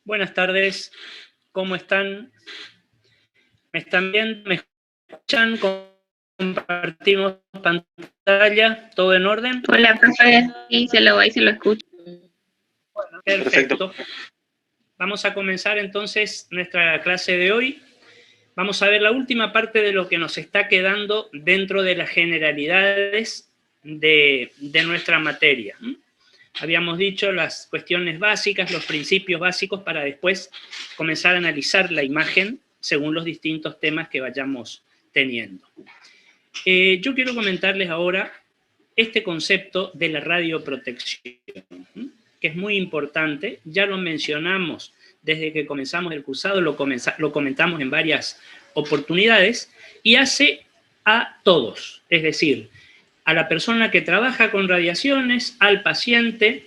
Buenas tardes, ¿cómo están? ¿Me están viendo? ¿Me escuchan? ¿Compartimos pantalla? ¿Todo en orden? Hola, profe. Sí, se lo escucho. Perfecto. Vamos a comenzar entonces nuestra clase de hoy. Vamos a ver la última parte de lo que nos está quedando dentro de las generalidades de nuestra materia. Habíamos dicho las cuestiones básicas, los principios básicos, para después comenzar a analizar la imagen según los distintos temas que vayamos teniendo. Yo quiero comentarles ahora este concepto de la radioprotección, que es muy importante. Ya lo mencionamos desde que comenzamos el cursado, lo comentamos en varias oportunidades, y hace a todos, es decir, a la persona que trabaja con radiaciones, al paciente,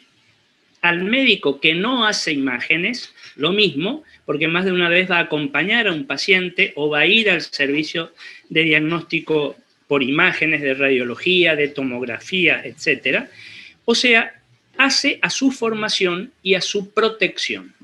al médico que no hace imágenes, lo mismo, porque más de una vez va a acompañar a un paciente o va a ir al servicio de diagnóstico por imágenes, de radiología, de tomografía, etc. O sea, hace a su formación y a su protección.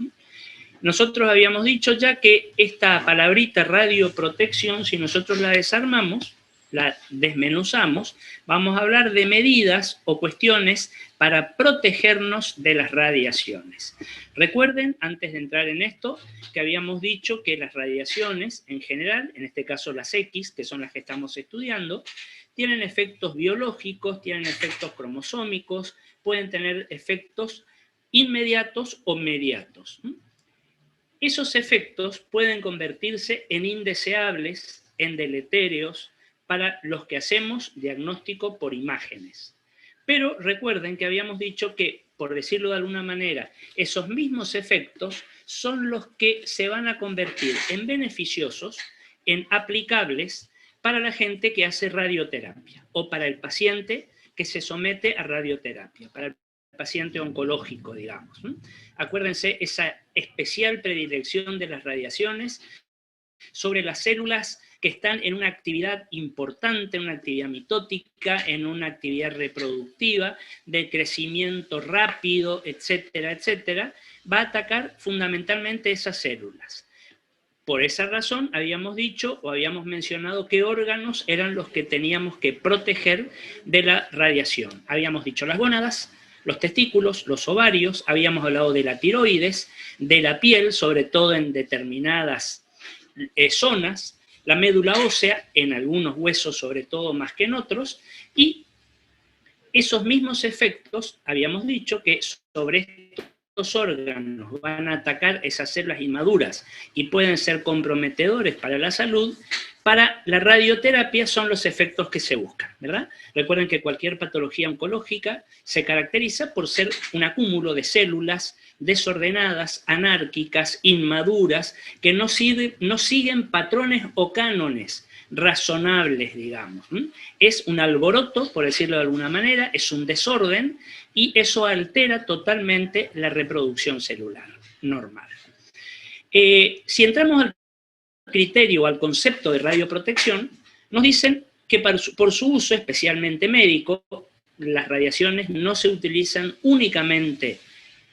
Nosotros habíamos dicho ya que esta palabrita radioprotección, si nosotros la desarmamos, la desmenuzamos, vamos a hablar de medidas o cuestiones para protegernos de las radiaciones. Recuerden, antes de entrar en esto, que habíamos dicho que las radiaciones en general, en este caso las X, que son las que estamos estudiando, tienen efectos biológicos, tienen efectos cromosómicos, pueden tener efectos inmediatos o mediatos. Esos efectos pueden convertirse en indeseables, en deletéreos, para los que hacemos diagnóstico por imágenes. Pero recuerden que habíamos dicho que, por decirlo de alguna manera, esos mismos efectos son los que se van a convertir en beneficiosos, en aplicables para la gente que hace radioterapia o para el paciente que se somete a radioterapia, para el paciente oncológico, digamos. Acuérdense esa especial predilección de las radiaciones sobre las células que están en una actividad importante, en una actividad mitótica, en una actividad reproductiva, de crecimiento rápido, etcétera, etcétera, va a atacar fundamentalmente esas células. Por esa razón habíamos dicho o habíamos mencionado qué órganos eran los que teníamos que proteger de la radiación. Habíamos dicho las gónadas, los testículos, los ovarios, habíamos hablado de la tiroides, de la piel, sobre todo en determinadas zonas, la médula ósea, en algunos huesos sobre todo más que en otros, y esos mismos efectos, habíamos dicho que sobre estos órganos van a atacar esas células inmaduras y pueden ser comprometedores para la salud. Para la radioterapia son los efectos que se buscan, ¿verdad? Recuerden que cualquier patología oncológica se caracteriza por ser un acúmulo de células desordenadas, anárquicas, inmaduras, que no siguen patrones o cánones razonables, digamos. Es un alboroto, por decirlo de alguna manera, es un desorden, y eso altera totalmente la reproducción celular normal. Si entramos al criterio, al concepto de radioprotección, nos dicen que por su uso, especialmente médico, las radiaciones no se utilizan únicamente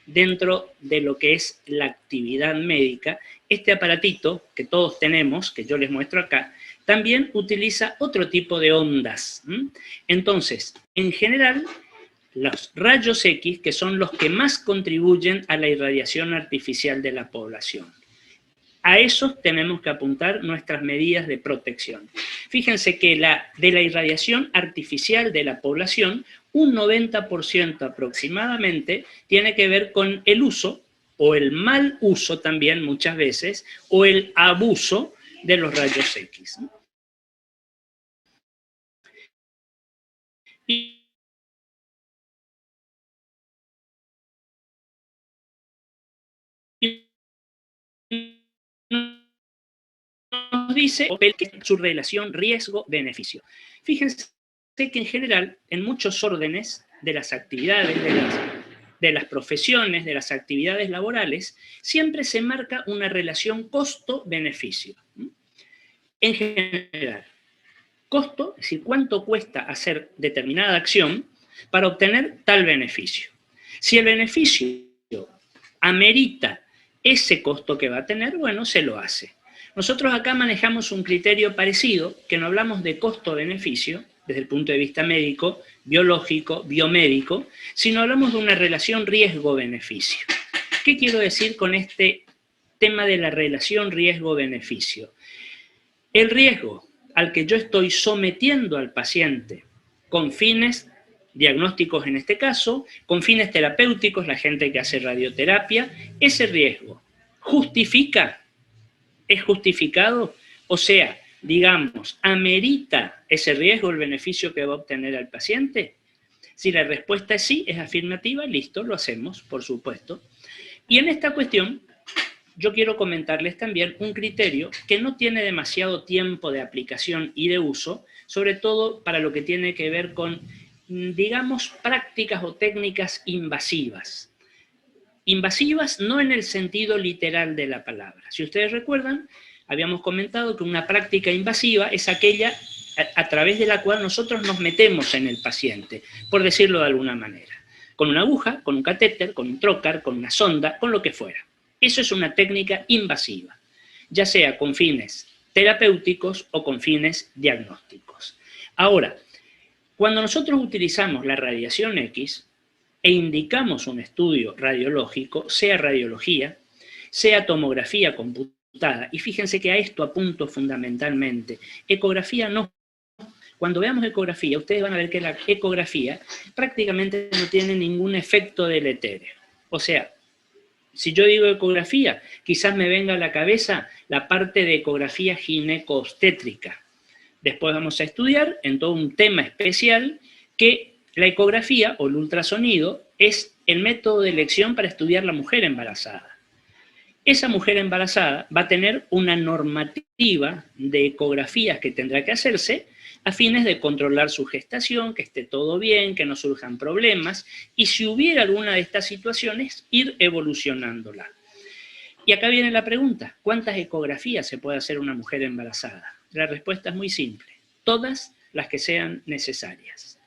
dentro de lo que es la actividad médica. Este aparatito que todos tenemos, que yo les muestro acá, también utiliza otro tipo de ondas. Entonces, en general, los rayos X, que son los que más contribuyen a la irradiación artificial de la población. A esos tenemos que apuntar nuestras medidas de protección. Fíjense que de la irradiación artificial de la población, un 90% aproximadamente tiene que ver con el uso, o el mal uso también muchas veces, o el abuso de los rayos X. Y nos dice su relación riesgo-beneficio. Fíjense que en general, en muchos órdenes de las actividades, de las profesiones, de las actividades laborales, siempre se marca una relación costo-beneficio. En general, costo, es decir, cuánto cuesta hacer determinada acción para obtener tal beneficio. Si el beneficio amerita ese costo que va a tener, bueno, se lo hace. Nosotros acá manejamos un criterio parecido, que no hablamos de costo-beneficio, desde el punto de vista médico, biológico, biomédico, sino hablamos de una relación riesgo-beneficio. ¿Qué quiero decir con este tema de la relación riesgo-beneficio? El riesgo al que yo estoy sometiendo al paciente con fines diagnósticos en este caso, con fines terapéuticos, la gente que hace radioterapia, ese riesgo justifica, es justificado, o sea, digamos, amerita ese riesgo el beneficio que va a obtener el paciente. Si la respuesta es sí, es afirmativa, listo, lo hacemos, por supuesto. Y en esta cuestión, yo quiero comentarles también un criterio que no tiene demasiado tiempo de aplicación y de uso, sobre todo para lo que tiene que ver con, digamos, prácticas o técnicas invasivas. Invasivas no en el sentido literal de la palabra. Si ustedes recuerdan, habíamos comentado que una práctica invasiva es aquella a través de la cual nosotros nos metemos en el paciente, por decirlo de alguna manera. Con una aguja, con un catéter, con un trocar, con una sonda, con lo que fuera. Eso es una técnica invasiva, ya sea con fines terapéuticos o con fines diagnósticos. Ahora, cuando nosotros utilizamos la radiación X e indicamos un estudio radiológico, sea radiología, sea tomografía computada, y fíjense que a esto apunto fundamentalmente, ecografía no. Cuando veamos ecografía, ustedes van a ver que la ecografía prácticamente no tiene ningún efecto deletéreo. O sea, si yo digo ecografía, quizás me venga a la cabeza la parte de ecografía gineco-obstétrica. Después vamos a estudiar en todo un tema especial que la ecografía o el ultrasonido es el método de elección para estudiar la mujer embarazada. Esa mujer embarazada va a tener una normativa de ecografías que tendrá que hacerse a fines de controlar su gestación, que esté todo bien, que no surjan problemas, y si hubiera alguna de estas situaciones, ir evolucionándola. Y acá viene la pregunta, ¿cuántas ecografías se puede hacer una mujer embarazada? La respuesta es muy simple, todas las que sean necesarias.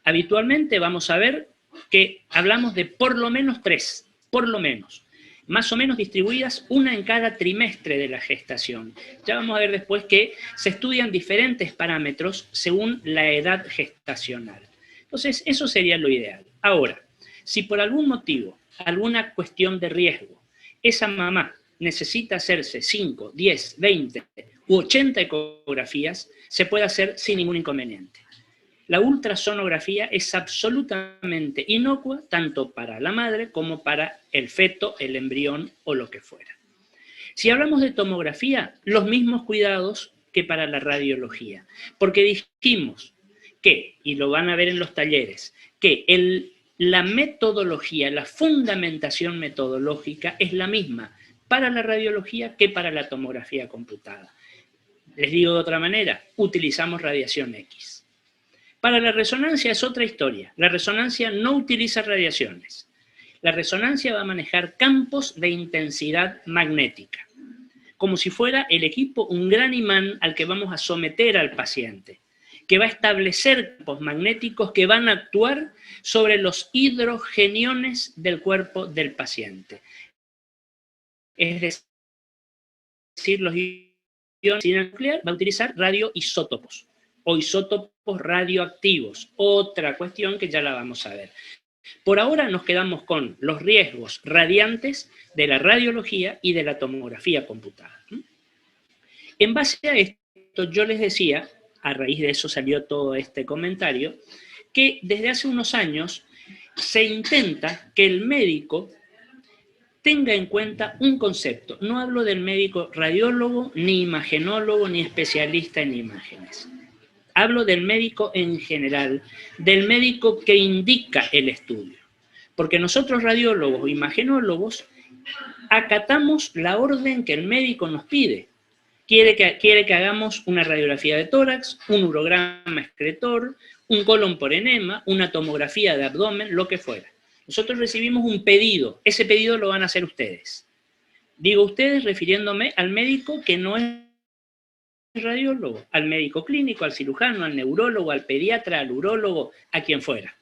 Habitualmente vamos a ver que hablamos de por lo menos 3, por lo menos, más o menos distribuidas, una en cada trimestre de la gestación. Ya vamos a ver después que se estudian diferentes parámetros según la edad gestacional. Entonces, eso sería lo ideal. Ahora, si por algún motivo, alguna cuestión de riesgo, esa mamá necesita hacerse 5, 10, 20 u 80 ecografías, se puede hacer sin ningún inconveniente. La ultrasonografía es absolutamente inocua tanto para la madre como para el feto, el embrión o lo que fuera. Si hablamos de tomografía, los mismos cuidados que para la radiología, porque dijimos que, y lo van a ver en los talleres, que la metodología, la fundamentación metodológica es la misma para la radiología que para la tomografía computada. Les digo de otra manera, utilizamos radiación X. Para la resonancia es otra historia. La resonancia no utiliza radiaciones. La resonancia va a manejar campos de intensidad magnética, como si fuera el equipo un gran imán al que vamos a someter al paciente, que va a establecer campos magnéticos que van a actuar sobre los hidrogeniones del cuerpo del paciente. Es decir, los iones nuclear va a utilizar radioisótopos o isótopos radioactivos, otra cuestión que ya la vamos a ver. Por ahora nos quedamos con los riesgos radiantes de la radiología y de la tomografía computada. En base a esto, yo les decía, a raíz de eso salió todo este comentario, que desde hace unos años se intenta que el médico tenga en cuenta un concepto. No hablo del médico radiólogo, ni imagenólogo, ni especialista en imágenes. Hablo del médico en general, del médico que indica el estudio. Porque nosotros radiólogos o imagenólogos acatamos la orden que el médico nos pide. Quiere que hagamos una radiografía de tórax, un urograma excretor, un colon por enema, una tomografía de abdomen, lo que fuera. Nosotros recibimos un pedido, ese pedido lo van a hacer ustedes. Digo ustedes refiriéndome al médico que no es radiólogo, al médico clínico, al cirujano, al neurólogo, al pediatra, al urólogo, a quien fuera.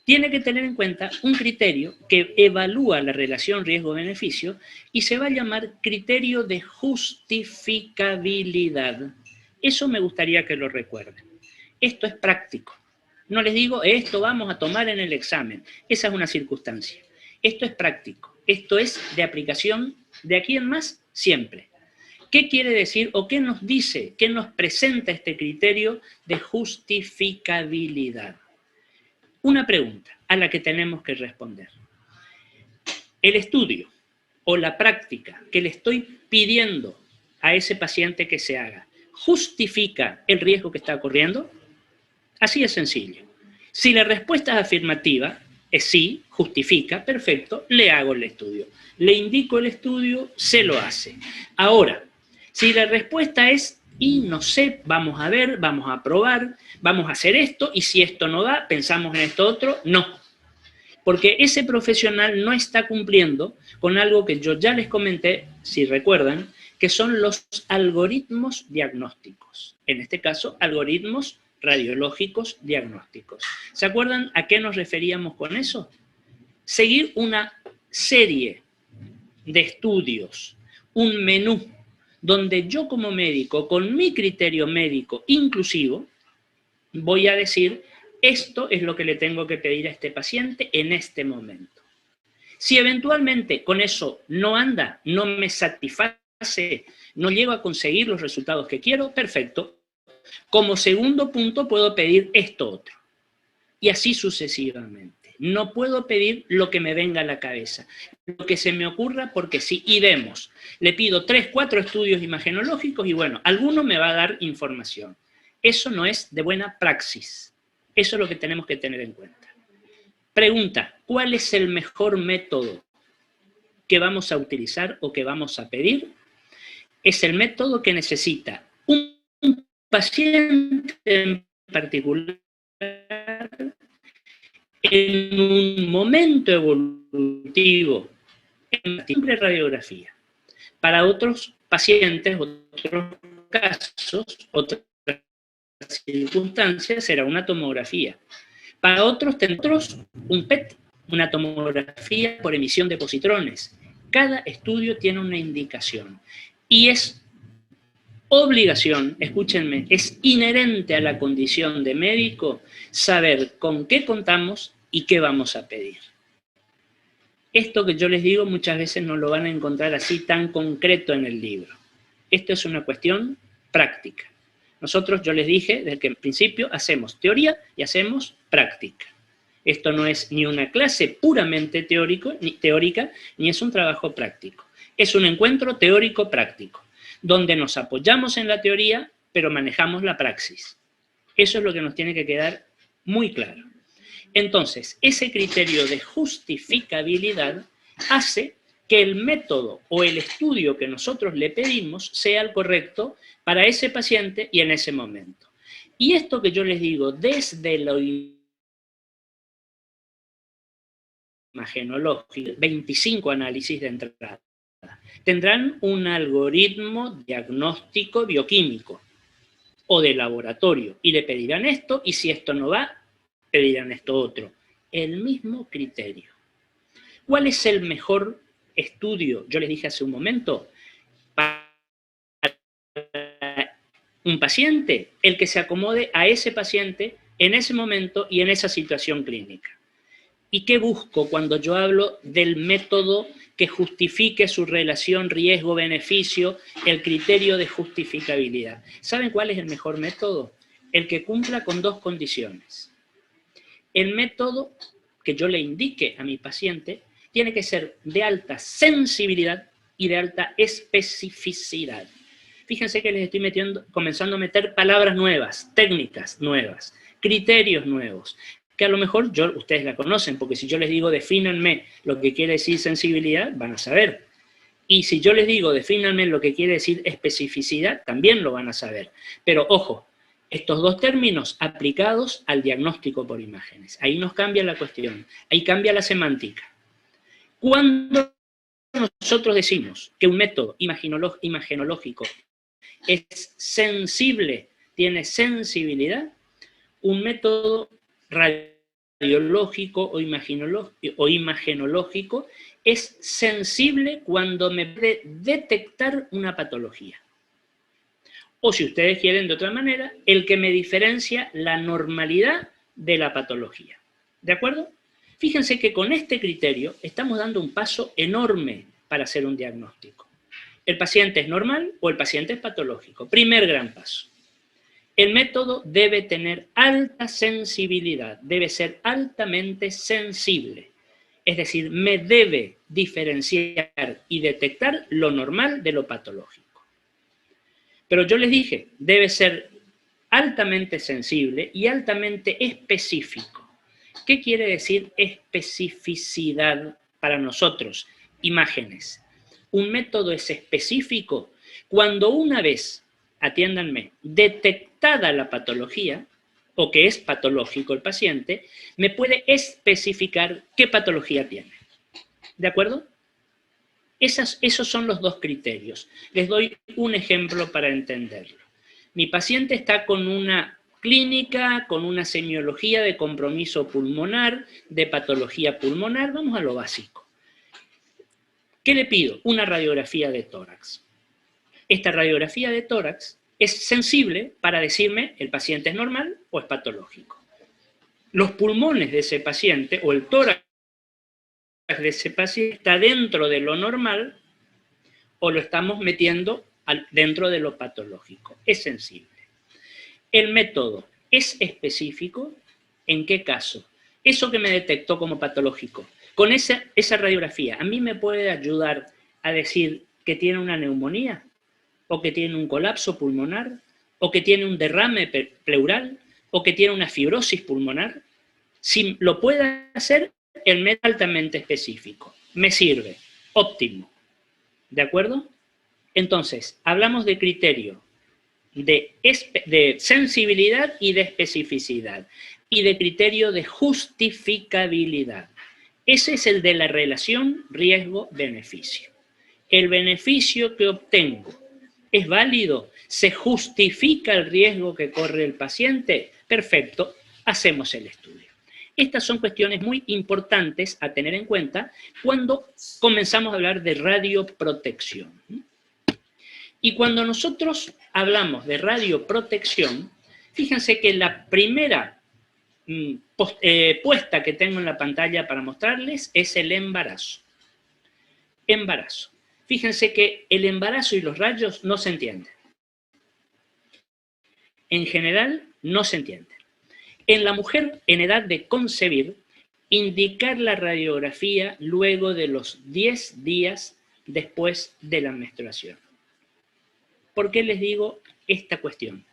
tiene que tener en cuenta un criterio que evalúa la relación riesgo-beneficio y se va a llamar criterio de justificabilidad. Eso me gustaría que lo recuerden. Esto es práctico. No les digo, esto vamos a tomar en el examen. Esa es una circunstancia. Esto es práctico. Esto es de aplicación de aquí en más siempre. ¿Qué quiere decir o qué nos dice, qué nos presenta este criterio de justificabilidad? Una pregunta a la que tenemos que responder. El estudio o la práctica que le estoy pidiendo a ese paciente que se haga, ¿justifica el riesgo que está corriendo? Así de sencillo. Si la respuesta es afirmativa, es sí, justifica, perfecto, le hago el estudio. Le indico el estudio, se lo hace. Ahora, si la respuesta es y no sé, vamos a ver, vamos a probar, vamos a hacer esto, y si esto no da, pensamos en esto otro, no. Porque ese profesional no está cumpliendo con algo que yo ya les comenté, si recuerdan, que son los algoritmos diagnósticos. En este caso, algoritmos radiológicos diagnósticos. ¿Se acuerdan a qué nos referíamos con eso? Seguir una serie de estudios, un menú, donde yo como médico, con mi criterio médico inclusivo, voy a decir, esto es lo que le tengo que pedir a este paciente en este momento. Si eventualmente con eso no anda, no me satisface, no llego a conseguir los resultados que quiero, perfecto. Como segundo punto puedo pedir esto otro. Y así sucesivamente. No puedo pedir lo que me venga a la cabeza, lo que se me ocurra porque sí. Y vemos, le pido 3, 4 estudios imagenológicos y bueno, alguno me va a dar información. Eso no es de buena praxis. Eso es lo que tenemos que tener en cuenta. Pregunta, ¿cuál es el mejor método que vamos a utilizar o que vamos a pedir? Es el método que necesita un paciente en particular en un momento evolutivo, en la simple radiografía. Para otros pacientes, otros casos, otras circunstancias, será una tomografía. Para otros tendremos un PET, una tomografía por emisión de positrones. Cada estudio tiene una indicación. Y es obligación, escúchenme, es inherente a la condición de médico saber con qué contamos y qué vamos a pedir. Esto que yo les digo muchas veces no lo van a encontrar así tan concreto en el libro. Esto es una cuestión práctica. Nosotros, yo les dije desde que en principio hacemos teoría y hacemos práctica. Esto no es ni una clase puramente teórica, ni es un trabajo práctico. Es un encuentro teórico-práctico, donde nos apoyamos en la teoría, pero manejamos la praxis. Eso es lo que nos tiene que quedar muy claro. Entonces, ese criterio de justificabilidad hace que el método o el estudio que nosotros le pedimos sea el correcto para ese paciente y en ese momento. Y esto que yo les digo, desde lo imagenológico, 25 análisis de entrada, tendrán un algoritmo diagnóstico bioquímico o de laboratorio y le pedirán esto y si esto no va, pedirán esto otro. El mismo criterio. ¿Cuál es el mejor estudio? Yo les dije hace un momento, para un paciente, el que se acomode a ese paciente en ese momento y en esa situación clínica. ¿Y qué busco cuando yo hablo del método que justifique su relación riesgo-beneficio, el criterio de justificabilidad? ¿Saben cuál es el mejor método? El que cumpla con 2 condiciones. El método que yo le indique a mi paciente tiene que ser de alta sensibilidad y de alta especificidad. Fíjense que les estoy comenzando a meter palabras nuevas, técnicas nuevas, criterios nuevos, que a lo mejor ustedes la conocen, porque si yo les digo defínanme lo que quiere decir sensibilidad, van a saber. Y si yo les digo defínanme lo que quiere decir especificidad, también lo van a saber. Pero ojo, estos 2 términos aplicados al diagnóstico por imágenes. Ahí nos cambia la cuestión, ahí cambia la semántica. Cuando nosotros decimos que un método imagenológico es sensible, tiene sensibilidad, un método radiológico o imagenológico es sensible cuando me puede detectar una patología. O si ustedes quieren de otra manera, el que me diferencia la normalidad de la patología. ¿De acuerdo? Fíjense que con este criterio estamos dando un paso enorme para hacer un diagnóstico. ¿El paciente es normal o el paciente es patológico? Primer gran paso. El método debe tener alta sensibilidad, debe ser altamente sensible. Es decir, me debe diferenciar y detectar lo normal de lo patológico. Pero yo les dije, debe ser altamente sensible y altamente específico. ¿Qué quiere decir especificidad para nosotros? Imágenes. Un método es específico cuando una vez, atiéndanme, detectada la patología, o que es patológico el paciente, me puede especificar qué patología tiene. ¿De acuerdo? Esos son los dos criterios. Les doy un ejemplo para entenderlo. Mi paciente está con una clínica, con una semiología de compromiso pulmonar, de patología pulmonar. Vamos a lo básico. ¿Qué le pido? Una radiografía de tórax. Esta radiografía de tórax es sensible para decirme el paciente es normal o es patológico. Los pulmones de ese paciente o el tórax de ese paciente está dentro de lo normal o lo estamos metiendo dentro de lo patológico. Es sensible. El método es específico. ¿En qué caso? Eso que me detectó como patológico, con esa radiografía, ¿a mí me puede ayudar a decir que tiene una neumonía? ¿O que tiene un colapso pulmonar? ¿O que tiene un derrame pleural? ¿O que tiene una fibrosis pulmonar? Si lo puede hacer, el método altamente específico. Me sirve. Óptimo. ¿De acuerdo? Entonces, hablamos de criterio de sensibilidad y de especificidad, y de criterio de justificabilidad. Ese es el de la relación riesgo-beneficio. El beneficio que obtengo es válido, se justifica el riesgo que corre el paciente. Perfecto, hacemos el estudio. Estas son cuestiones muy importantes a tener en cuenta cuando comenzamos a hablar de radioprotección. Y cuando nosotros hablamos de radioprotección, fíjense que la primera puesta que tengo en la pantalla para mostrarles es el embarazo. Embarazo. Fíjense que el embarazo y los rayos no se entienden. En general, no se entienden. En la mujer en edad de concebir, indicar la radiografía luego de los 10 días después de la menstruación. ¿Por qué les digo esta cuestión?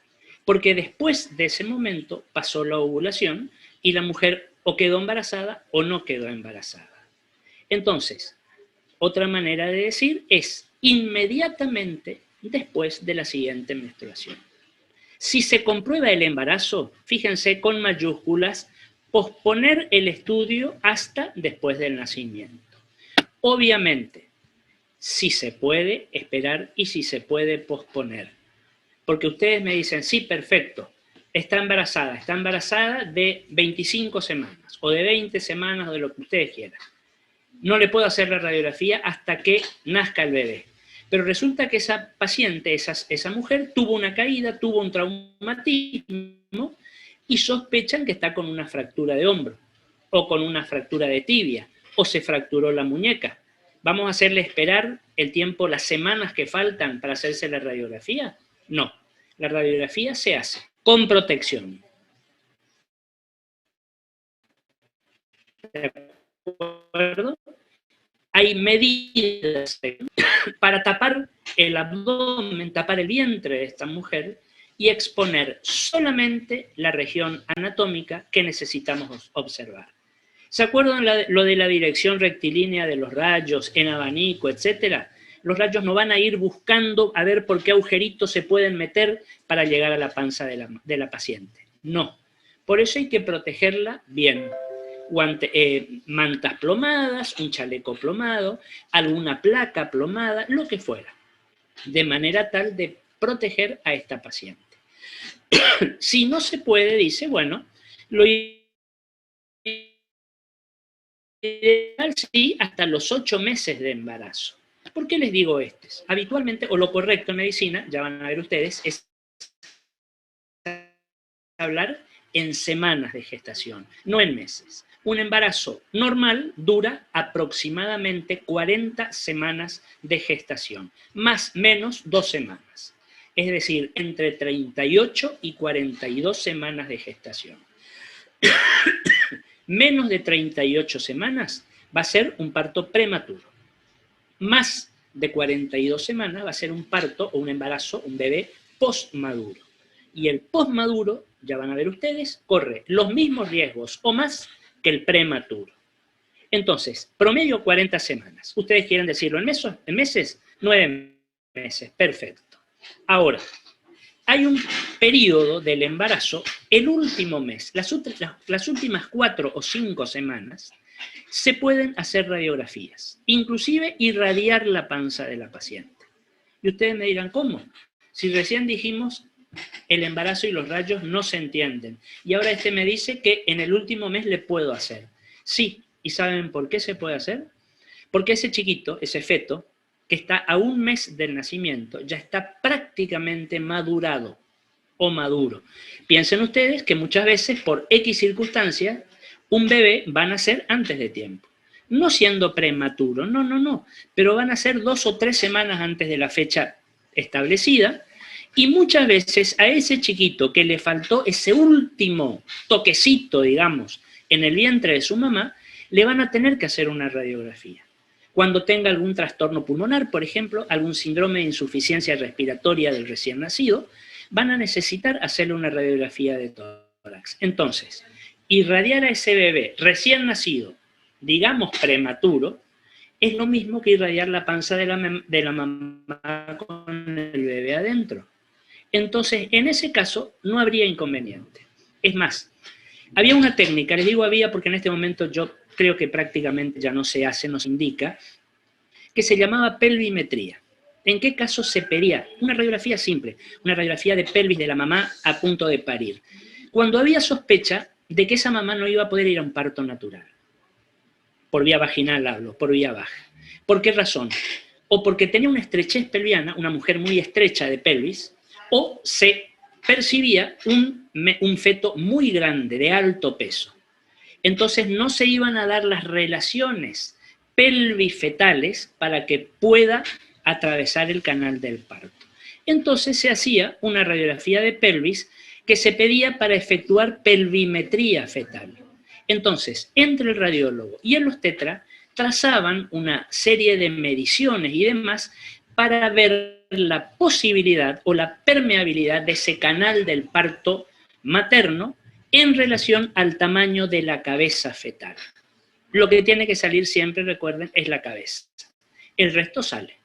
Porque después de ese momento pasó la ovulación y la mujer o quedó embarazada o no quedó embarazada. Entonces, otra manera de decir es inmediatamente después de la siguiente menstruación. Si se comprueba el embarazo, fíjense con mayúsculas, posponer el estudio hasta después del nacimiento. Obviamente, si se puede esperar y si se puede posponer. Porque ustedes me dicen, sí, perfecto, está embarazada de 25 semanas o de 20 semanas o de lo que ustedes quieran. No le puedo hacer la radiografía hasta que nazca el bebé. Pero resulta que esa paciente, esa mujer, tuvo una caída, tuvo un traumatismo y sospechan que está con una fractura de hombro o con una fractura de tibia o se fracturó la muñeca. ¿Vamos a hacerle esperar el tiempo, las semanas que faltan para hacerse la radiografía? No, la radiografía se hace con protección. ¿De acuerdo? Hay medidas para tapar el abdomen, tapar el vientre de esta mujer y exponer solamente la región anatómica que necesitamos observar. ¿Se acuerdan lo de la dirección rectilínea de los rayos en abanico, etcétera? Los rayos no van a ir buscando a ver por qué agujeritos se pueden meter para llegar a la panza de la paciente. No. Por eso hay que protegerla bien. Mantas plomadas, un chaleco plomado, alguna placa plomada, lo que fuera. De manera tal de proteger a esta paciente. Si no se puede, dice, bueno, lo ideal sí hasta los 8 meses de embarazo. ¿Por qué les digo estos? Habitualmente, o lo correcto en medicina, ya van a ver ustedes, es hablar en semanas de gestación, no en meses. Un embarazo normal dura aproximadamente 40 semanas de gestación, más menos 2 semanas. Es decir, entre 38 y 42 semanas de gestación. Menos de 38 semanas va a ser un parto prematuro. Más de 42 semanas va a ser un parto o un embarazo, un bebé postmaduro. Y el postmaduro, ya van a ver ustedes, corre los mismos riesgos o más que el prematuro. Entonces, promedio 40 semanas. ¿Ustedes quieren decirlo en meses? 9 meses, perfecto. Ahora, hay un periodo del embarazo, el último mes, las últimas 4 o 5 semanas, se pueden hacer radiografías, inclusive irradiar la panza de la paciente. Y ustedes me dirán, ¿cómo? Si recién dijimos el embarazo y los rayos no se entienden. Y ahora este me dice que en el último mes le puedo hacer. Sí, ¿y saben por qué se puede hacer? Porque ese chiquito, ese feto, que está a un mes del nacimiento, ya está prácticamente madurado o maduro. Piensen ustedes que muchas veces, por X circunstancias, un bebé va a nacer antes de tiempo. No siendo prematuro, no, pero van a ser 2 o 3 semanas antes de la fecha establecida, y muchas veces a ese chiquito que le faltó ese último toquecito, digamos, en el vientre de su mamá, le van a tener que hacer una radiografía. Cuando tenga algún trastorno pulmonar, por ejemplo, algún síndrome de insuficiencia respiratoria del recién nacido, van a necesitar hacerle una radiografía de tórax. Entonces, irradiar a ese bebé recién nacido, digamos prematuro, es lo mismo que irradiar la panza de la mamá con el bebé adentro. Entonces, en ese caso, no habría inconveniente. Es más, había una técnica, les digo había porque en este momento yo creo que prácticamente ya no se hace, nos indica, que se llamaba pelvimetría. ¿En qué caso se pedía? Una radiografía simple, una radiografía de pelvis de la mamá a punto de parir. Cuando había sospecha de que esa mamá no iba a poder ir a un parto natural. Por vía vaginal hablo, por vía baja. ¿Por qué razón? O porque tenía una estrechez pelviana, una mujer muy estrecha de pelvis, o se percibía un feto muy grande, de alto peso. Entonces no se iban a dar las relaciones pelvifetales para que pueda atravesar el canal del parto. Entonces se hacía una radiografía de pelvis que se pedía para efectuar pelvimetría fetal. Entonces, entre el radiólogo y el obstetra trazaban una serie de mediciones y demás para ver la posibilidad o la permeabilidad de ese canal del parto materno en relación al tamaño de la cabeza fetal. Lo que tiene que salir siempre, recuerden, es la cabeza. El resto sale.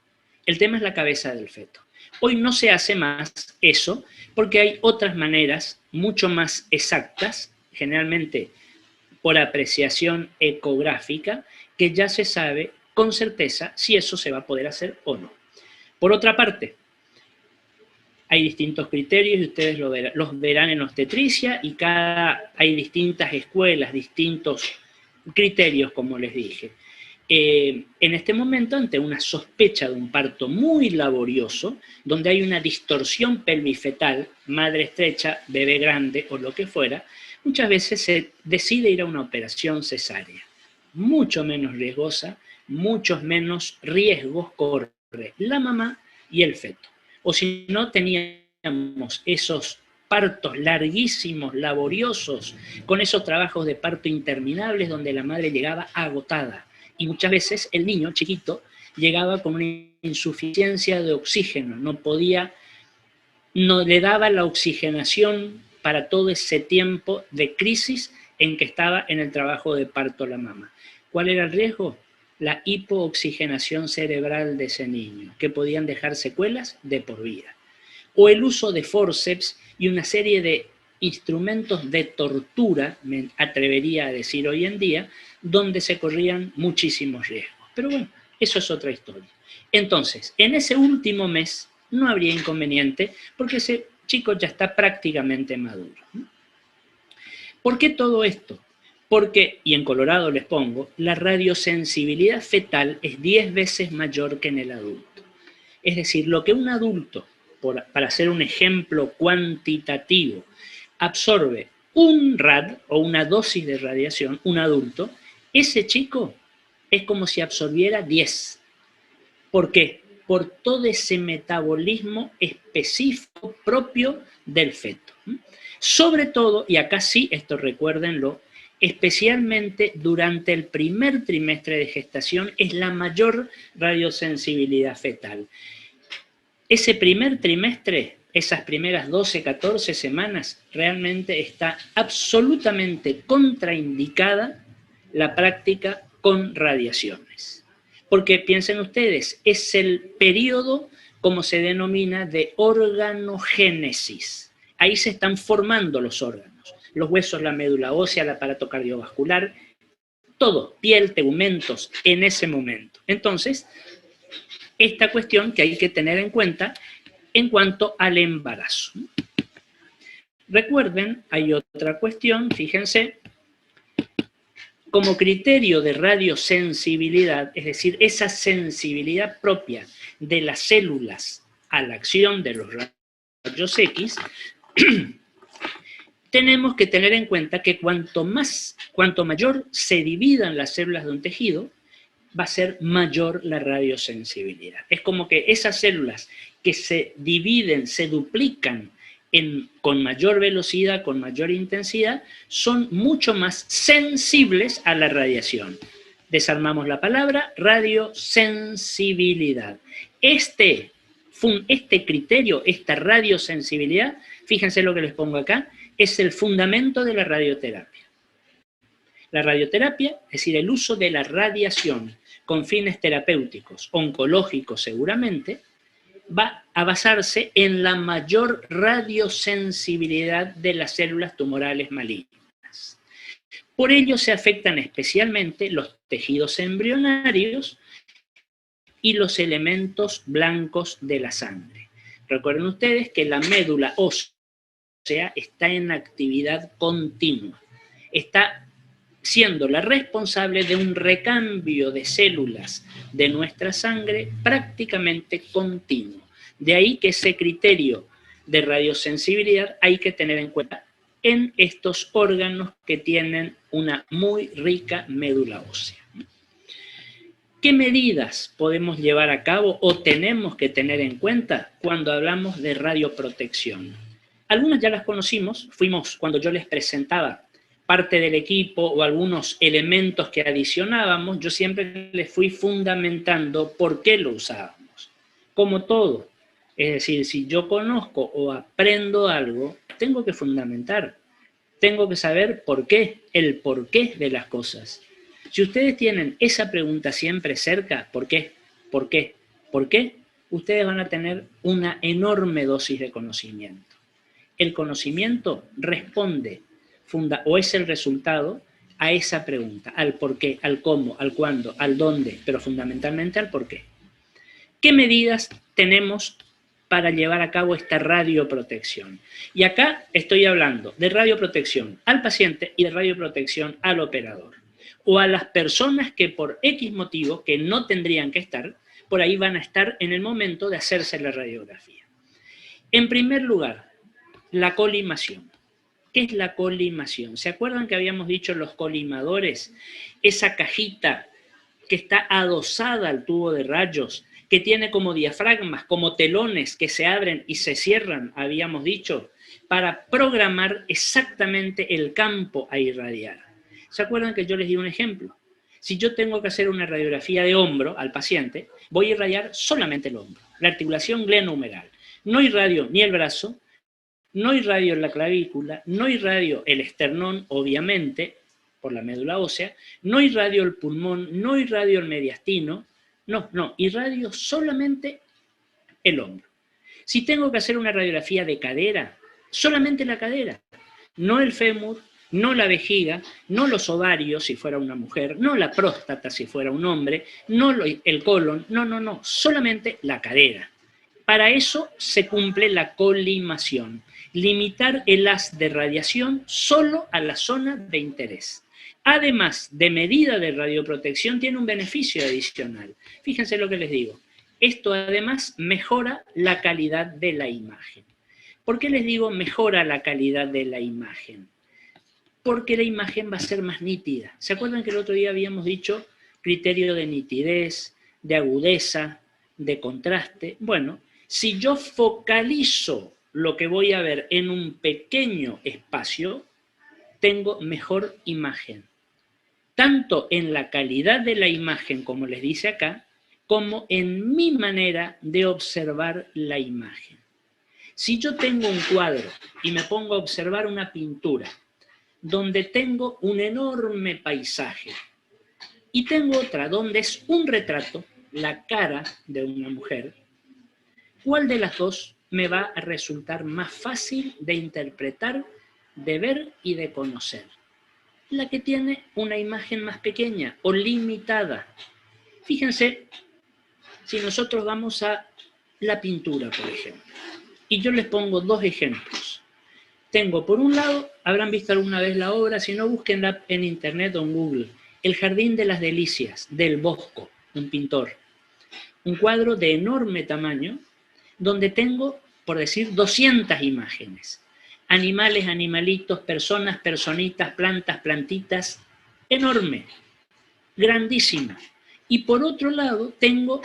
El tema es la cabeza del feto. Hoy no se hace más eso porque hay otras maneras mucho más exactas, generalmente por apreciación ecográfica, que ya se sabe con certeza si eso se va a poder hacer o no. Por otra parte, hay distintos criterios y ustedes los verán en obstetricia y hay distintas escuelas, distintos criterios, como les dije. En este momento, ante una sospecha de un parto muy laborioso, donde hay una distorsión pelvifetal, madre estrecha, bebé grande o lo que fuera, muchas veces se decide ir a una operación cesárea, mucho menos riesgosa, muchos menos riesgos corre la mamá y el feto. O si no, teníamos esos partos larguísimos, laboriosos, con esos trabajos de parto interminables donde la madre llegaba agotada. Y muchas veces el niño chiquito llegaba con una insuficiencia de oxígeno, no le daba la oxigenación para todo ese tiempo de crisis en que estaba en el trabajo de parto la mamá. ¿Cuál era el riesgo? La hipooxigenación cerebral de ese niño, que podían dejar secuelas de por vida. O el uso de forceps y una serie de instrumentos de tortura, me atrevería a decir hoy en día, donde se corrían muchísimos riesgos. Pero bueno, eso es otra historia. Entonces, en ese último mes no habría inconveniente porque ese chico ya está prácticamente maduro. ¿Por qué todo esto? Porque, y en colorado les pongo, la radiosensibilidad fetal es 10 veces mayor que en el adulto. Es decir, lo que un adulto, para hacer un ejemplo cuantitativo, absorbe un rad o una dosis de radiación, un adulto, ese chico es como si absorbiera 10. ¿Por qué? Por todo ese metabolismo específico propio del feto. Sobre todo, y acá sí, esto recuérdenlo, especialmente durante el primer trimestre de gestación es la mayor radiosensibilidad fetal. Ese primer trimestre, esas primeras 12, 14 semanas, realmente está absolutamente contraindicada la práctica con radiaciones. Porque piensen ustedes, es el periodo, como se denomina, de organogénesis. Ahí se están formando los órganos, los huesos, la médula ósea, el aparato cardiovascular, todo, piel, tegumentos, en ese momento. Entonces, esta cuestión que hay que tener en cuenta en cuanto al embarazo. Recuerden, hay otra cuestión, fíjense, como criterio de radiosensibilidad, es decir, esa sensibilidad propia de las células a la acción de los rayos X, tenemos que tener en cuenta que cuanto mayor se dividan las células de un tejido, va a ser mayor la radiosensibilidad. Es como que esas células que se dividen, se duplican con mayor velocidad, con mayor intensidad, son mucho más sensibles a la radiación. Desarmamos la palabra, radiosensibilidad. Este criterio, esta radiosensibilidad, fíjense lo que les pongo acá, es el fundamento de la radioterapia. La radioterapia, es decir, el uso de la radiación con fines terapéuticos, oncológicos seguramente, va a basarse en la mayor radiosensibilidad de las células tumorales malignas. Por ello se afectan especialmente los tejidos embrionarios y los elementos blancos de la sangre. Recuerden ustedes que la médula ósea está en actividad continua, está siendo la responsable de un recambio de células de nuestra sangre prácticamente continuo. De ahí que ese criterio de radiosensibilidad hay que tener en cuenta en estos órganos que tienen una muy rica médula ósea. ¿Qué medidas podemos llevar a cabo o tenemos que tener en cuenta cuando hablamos de radioprotección? Algunas ya las conocimos, cuando yo les presentaba parte del equipo o algunos elementos que adicionábamos, yo siempre les fui fundamentando por qué lo usábamos. Como todo, es decir, si yo conozco o aprendo algo, tengo que fundamentar, tengo que saber por qué, el porqué de las cosas. Si ustedes tienen esa pregunta siempre cerca, ¿por qué? ¿Por qué? ¿Por qué? Ustedes van a tener una enorme dosis de conocimiento. El conocimiento responde o es el resultado a esa pregunta, al por qué, al cómo, al cuándo, al dónde, pero fundamentalmente al por qué. ¿Qué medidas tenemos para llevar a cabo esta radioprotección? Y acá estoy hablando de radioprotección al paciente y de radioprotección al operador, o a las personas que por X motivo, que no tendrían que estar, por ahí van a estar en el momento de hacerse la radiografía. En primer lugar, la colimación. ¿Qué es la colimación? ¿Se acuerdan que habíamos dicho los colimadores? Esa cajita que está adosada al tubo de rayos, que tiene como diafragmas, como telones que se abren y se cierran, habíamos dicho, para programar exactamente el campo a irradiar. ¿Se acuerdan que yo les di un ejemplo? Si yo tengo que hacer una radiografía de hombro al paciente, voy a irradiar solamente el hombro, la articulación glenohumeral. No irradio ni el brazo, no irradio la clavícula, no irradio el esternón, obviamente, por la médula ósea, no irradio el pulmón, no irradio el mediastino, no, irradio solamente el hombro. Si tengo que hacer una radiografía de cadera, solamente la cadera, no el fémur, no la vejiga, no los ovarios si fuera una mujer, no la próstata si fuera un hombre, no el colon, no, solamente la cadera. Para eso se cumple la colimación, limitar el haz de radiación solo a la zona de interés. además de medida de radioprotección, tiene un beneficio adicional. Fíjense lo que les digo. Esto además mejora la calidad de la imagen. ¿Por qué les digo mejora la calidad de la imagen? Porque la imagen va a ser más nítida. ¿Se acuerdan que el otro día habíamos dicho criterio de nitidez, de agudeza, de contraste? Bueno, si yo focalizo lo que voy a ver en un pequeño espacio, tengo mejor imagen. Tanto en la calidad de la imagen, como les dice acá, como en mi manera de observar la imagen. Si yo tengo un cuadro y me pongo a observar una pintura, donde tengo un enorme paisaje, y tengo otra donde es un retrato, la cara de una mujer, ¿cuál de las dos me va a resultar más fácil de interpretar, de ver y de conocer? La que tiene una imagen más pequeña o limitada. Fíjense, si nosotros vamos a la pintura, por ejemplo, y yo les pongo dos ejemplos. Tengo, por un lado, habrán visto alguna vez la obra, si no, búsquenla en internet o en Google, El Jardín de las Delicias, del Bosco, un pintor. Un cuadro de enorme tamaño, donde tengo, por decir, 200 imágenes. Animales, animalitos, personas, personitas, plantas, plantitas, enorme, grandísimo. Y por otro lado tengo,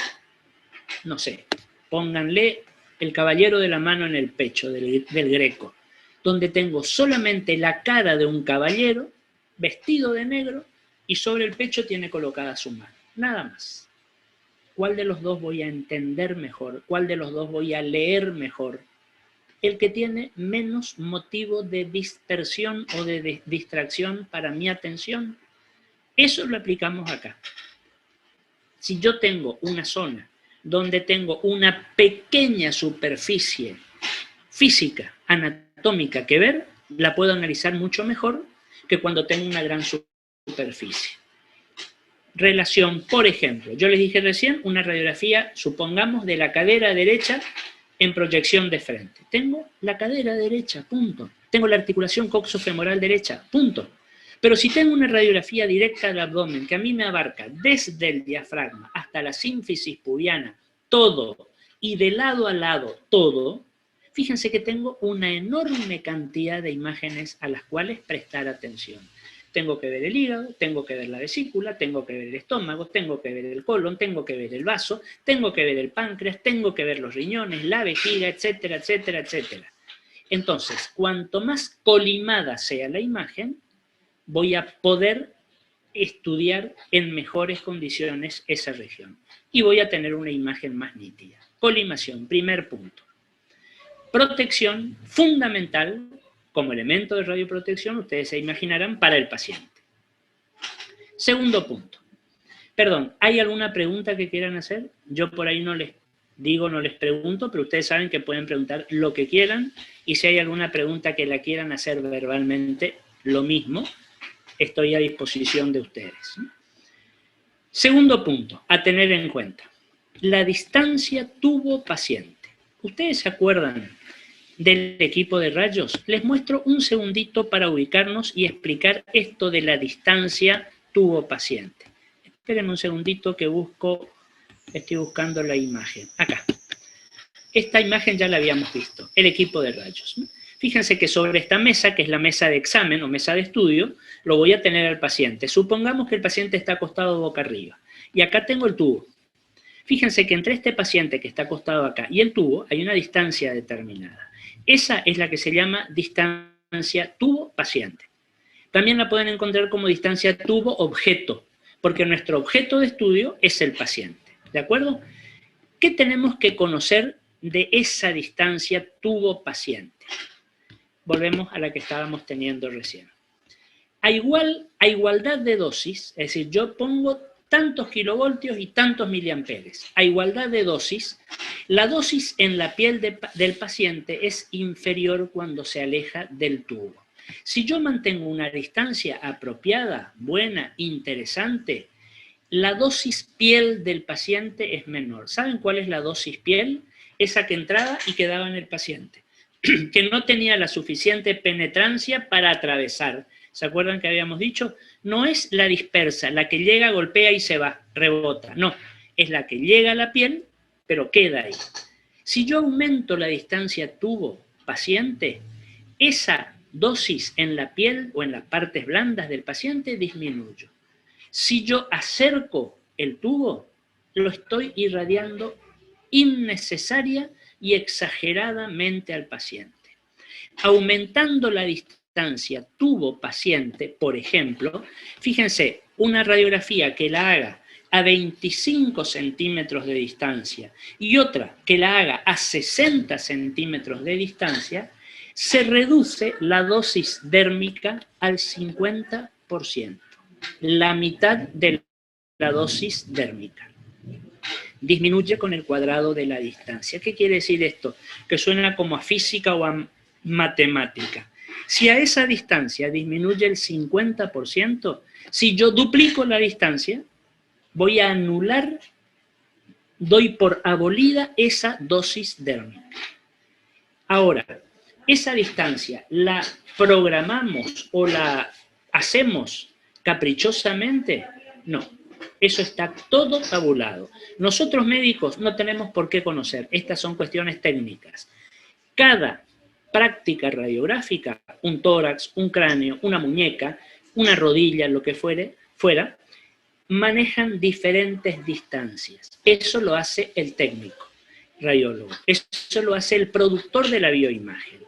no sé, pónganle El Caballero de la Mano en el Pecho, del Greco, donde tengo solamente la cara de un caballero vestido de negro y sobre el pecho tiene colocada su mano. Nada más. ¿Cuál de los dos voy a entender mejor? ¿Cuál de los dos voy a leer mejor? El que tiene menos motivo de dispersión o de distracción para mi atención. Eso lo aplicamos acá. Si yo tengo una zona donde tengo una pequeña superficie física, anatómica que ver, la puedo analizar mucho mejor que cuando tengo una gran superficie. Relación, por ejemplo, yo les dije recién, una radiografía, supongamos, de la cadera derecha en proyección de frente. Tengo la cadera derecha, punto. Tengo la articulación coxofemoral derecha, punto. Pero si tengo una radiografía directa del abdomen que a mí me abarca desde el diafragma hasta la sínfisis pubiana, todo, y de lado a lado todo, fíjense que tengo una enorme cantidad de imágenes a las cuales prestar atención. Tengo que ver el hígado, tengo que ver la vesícula, tengo que ver el estómago, tengo que ver el colon, tengo que ver el vaso, tengo que ver el páncreas, tengo que ver los riñones, la vejiga, etcétera, etcétera, etcétera. Entonces, cuanto más colimada sea la imagen, voy a poder estudiar en mejores condiciones esa región. Y voy a tener una imagen más nítida. Colimación, primer punto. Protección fundamental como elemento de radioprotección, ustedes se imaginarán, para el paciente. Segundo punto. Perdón, ¿hay alguna pregunta que quieran hacer? Yo por ahí no les digo, no les pregunto, pero ustedes saben que pueden preguntar lo que quieran y si hay alguna pregunta que la quieran hacer verbalmente, lo mismo, estoy a disposición de ustedes. Segundo punto, a tener en cuenta. La distancia tubo-paciente. ¿Ustedes se acuerdan del equipo de rayos? Les muestro un segundito para ubicarnos y explicar esto de la distancia tubo-paciente. Espérenme un segundito que estoy buscando la imagen. Acá. Esta imagen ya la habíamos visto, el equipo de rayos. Fíjense que sobre esta mesa, que es la mesa de examen o mesa de estudio, lo voy a tener al paciente. Supongamos que el paciente está acostado boca arriba. Y acá tengo el tubo. Fíjense que entre este paciente que está acostado acá y el tubo hay una distancia determinada. Esa es la que se llama distancia tubo-paciente. También la pueden encontrar como distancia tubo-objeto, porque nuestro objeto de estudio es el paciente. ¿De acuerdo? ¿Qué tenemos que conocer de esa distancia tubo-paciente? Volvemos a la que estábamos teniendo recién. A igualdad de dosis, es decir, yo pongo tantos kilovoltios y tantos miliamperes. A igualdad de dosis, la dosis en la piel del paciente es inferior cuando se aleja del tubo. Si yo mantengo una distancia apropiada, buena, interesante, la dosis piel del paciente es menor. ¿Saben cuál es la dosis piel? Esa que entraba y quedaba en el paciente, que no tenía la suficiente penetrancia para atravesar. ¿Se acuerdan que habíamos dicho? No es la dispersa, la que llega, golpea y se va, rebota. No, es la que llega a la piel, pero queda ahí. Si yo aumento la distancia tubo-paciente, esa dosis en la piel o en las partes blandas del paciente disminuye. Si yo acerco el tubo, lo estoy irradiando innecesaria y exageradamente al paciente. Aumentando la distancia tubo-paciente, por ejemplo, fíjense, una radiografía que la haga a 25 centímetros de distancia y otra que la haga a 60 centímetros de distancia, se reduce la dosis dérmica al 50%, la mitad de la dosis dérmica. Disminuye con el cuadrado de la distancia. ¿Qué quiere decir esto? Que suena como a física o a matemática. Si a esa distancia disminuye el 50%, si yo duplico la distancia, voy a anular, doy por abolida esa dosis dérmica. Ahora, esa distancia la programamos o la hacemos caprichosamente, no. Eso está todo tabulado. Nosotros médicos no tenemos por qué conocer. Estas son cuestiones técnicas. Cada práctica radiográfica, un tórax, un cráneo, una muñeca, una rodilla, lo que fuera, manejan diferentes distancias. Eso lo hace el técnico radiólogo. Eso lo hace el productor de la bioimagen.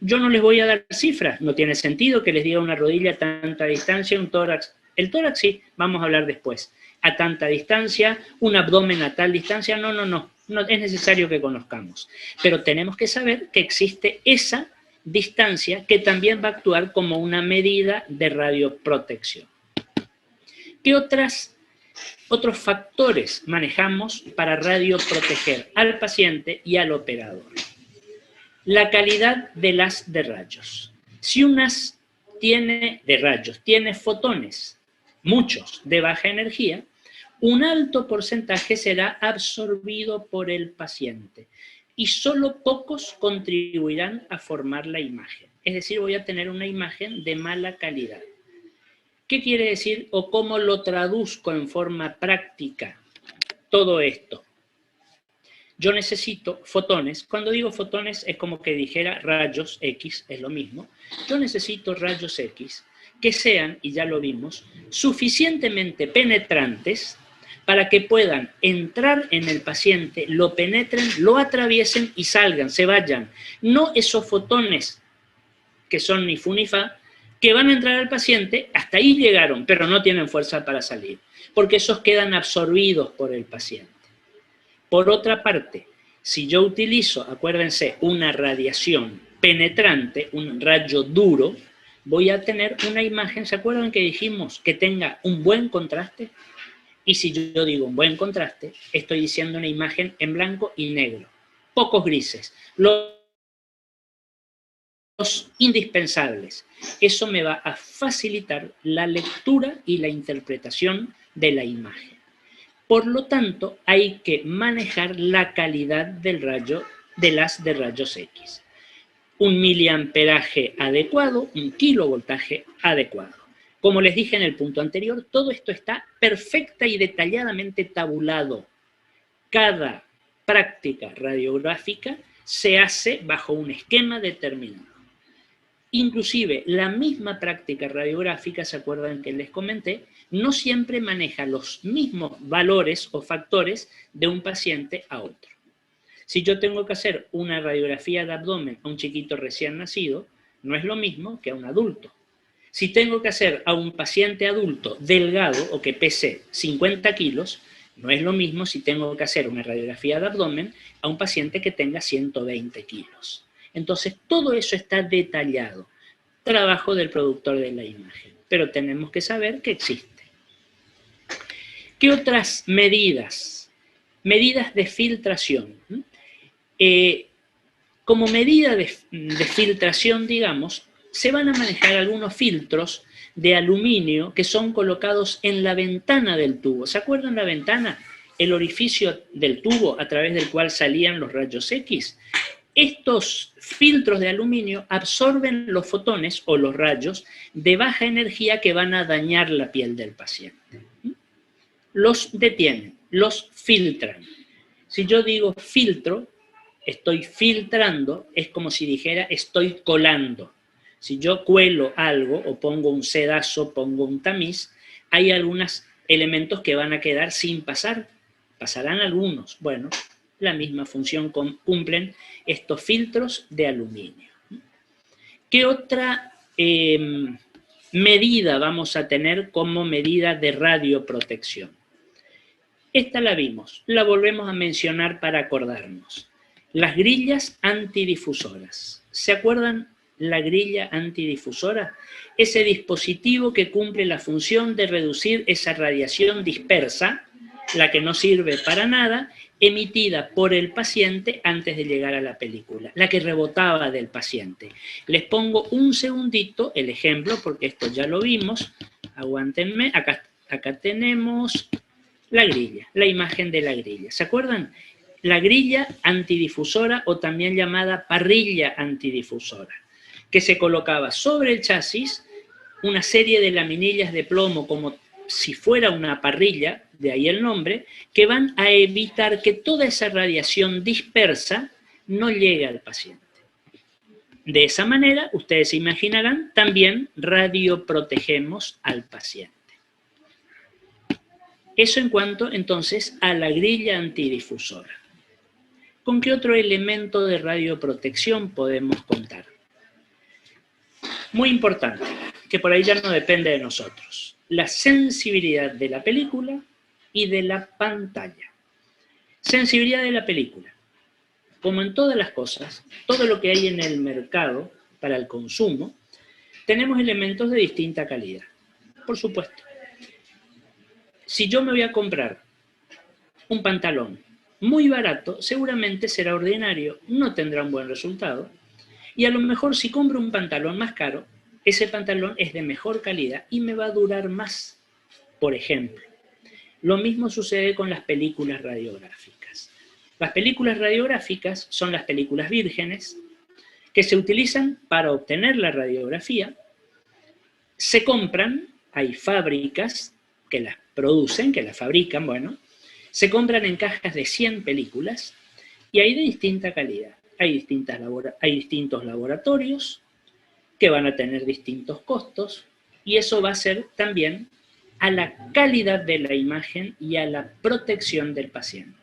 Yo no les voy a dar cifras. No tiene sentido que les diga una rodilla a tanta distancia, un tórax. El tórax sí, vamos a hablar después. A tanta distancia, un abdomen a tal distancia, no es necesario que conozcamos. Pero tenemos que saber que existe esa distancia que también va a actuar como una medida de radioprotección. ¿Qué otros factores manejamos para radioproteger al paciente y al operador? La calidad del haz de rayos. Si un haz tiene fotones, muchos de baja energía, un alto porcentaje será absorbido por el paciente y solo pocos contribuirán a formar la imagen. Es decir, voy a tener una imagen de mala calidad. ¿Qué quiere decir o cómo lo traduzco en forma práctica todo esto? Yo necesito fotones. Cuando digo fotones es como que dijera rayos X, es lo mismo. Yo necesito rayos X que sean, y ya lo vimos, suficientemente penetrantes para que puedan entrar en el paciente, lo penetren, lo atraviesen y salgan, se vayan. No esos fotones que son ni fu ni fa, que van a entrar al paciente, hasta ahí llegaron, pero no tienen fuerza para salir, porque esos quedan absorbidos por el paciente. Por otra parte, si yo utilizo, acuérdense, una radiación penetrante, un rayo duro, voy a tener una imagen, ¿se acuerdan que dijimos que tenga un buen contraste? Y si yo digo un buen contraste, estoy diciendo una imagen en blanco y negro, pocos grises, los indispensables. Eso me va a facilitar la lectura y la interpretación de la imagen. Por lo tanto, hay que manejar la calidad del haz de rayos X. Un miliamperaje adecuado, un kilovoltaje adecuado. Como les dije en el punto anterior, todo esto está perfecta y detalladamente tabulado. Cada práctica radiográfica se hace bajo un esquema determinado. Inclusive, la misma práctica radiográfica, ¿se acuerdan que les comenté? No siempre maneja los mismos valores o factores de un paciente a otro. Si yo tengo que hacer una radiografía de abdomen a un chiquito recién nacido, no es lo mismo que a un adulto. Si tengo que hacer a un paciente adulto delgado o que pese 50 kilos, no es lo mismo si tengo que hacer una radiografía de abdomen a un paciente que tenga 120 kilos. Entonces, todo eso está detallado. Trabajo del productor de la imagen. Pero tenemos que saber que existe. ¿Qué otras medidas? Medidas de filtración. Como medida de filtración, digamos, se van a manejar algunos filtros de aluminio que son colocados en la ventana del tubo. ¿Se acuerdan la ventana? El orificio del tubo a través del cual salían los rayos X. Estos filtros de aluminio absorben los fotones o los rayos de baja energía que van a dañar la piel del paciente. Los detienen, los filtran. Si yo digo filtro, estoy filtrando, es como si dijera estoy colando. Si yo cuelo algo o pongo un sedazo, pongo un tamiz, hay algunos elementos que van a quedar sin pasar. Pasarán algunos. Bueno, la misma función cumplen estos filtros de aluminio. ¿Qué otra medida vamos a tener como medida de radioprotección? Esta la vimos, la volvemos a mencionar para acordarnos. Las grillas antidifusoras. ¿Se acuerdan la grilla antidifusora? Ese dispositivo que cumple la función de reducir esa radiación dispersa, la que no sirve para nada, emitida por el paciente antes de llegar a la película, la que rebotaba del paciente. Les pongo un segundito el ejemplo, porque esto ya lo vimos. Aguántenme, acá tenemos la grilla, la imagen de la grilla. ¿Se acuerdan? La grilla antidifusora o también llamada parrilla antidifusora, que se colocaba sobre el chasis una serie de laminillas de plomo como si fuera una parrilla, de ahí el nombre, que van a evitar que toda esa radiación dispersa no llegue al paciente. De esa manera, ustedes se imaginarán, también radioprotegemos al paciente. Eso en cuanto, entonces, a la grilla antidifusora. ¿Con qué otro elemento de radioprotección podemos contar? Muy importante, que por ahí ya no depende de nosotros. La sensibilidad de la película y de la pantalla. Sensibilidad de la película. Como en todas las cosas, todo lo que hay en el mercado para el consumo, tenemos elementos de distinta calidad. Por supuesto. Si yo me voy a comprar un pantalón muy barato, seguramente será ordinario, no tendrá un buen resultado. Y a lo mejor si compro un pantalón más caro, ese pantalón es de mejor calidad y me va a durar más, por ejemplo. Lo mismo sucede con las películas radiográficas. Las películas radiográficas son las películas vírgenes que se utilizan para obtener la radiografía, se compran, hay fábricas que las producen, que las fabrican, bueno, se compran en cajas de 100 películas y hay de distinta calidad. Hay distintos laboratorios que van a tener distintos costos y eso va a ser también a la calidad de la imagen y a la protección del paciente.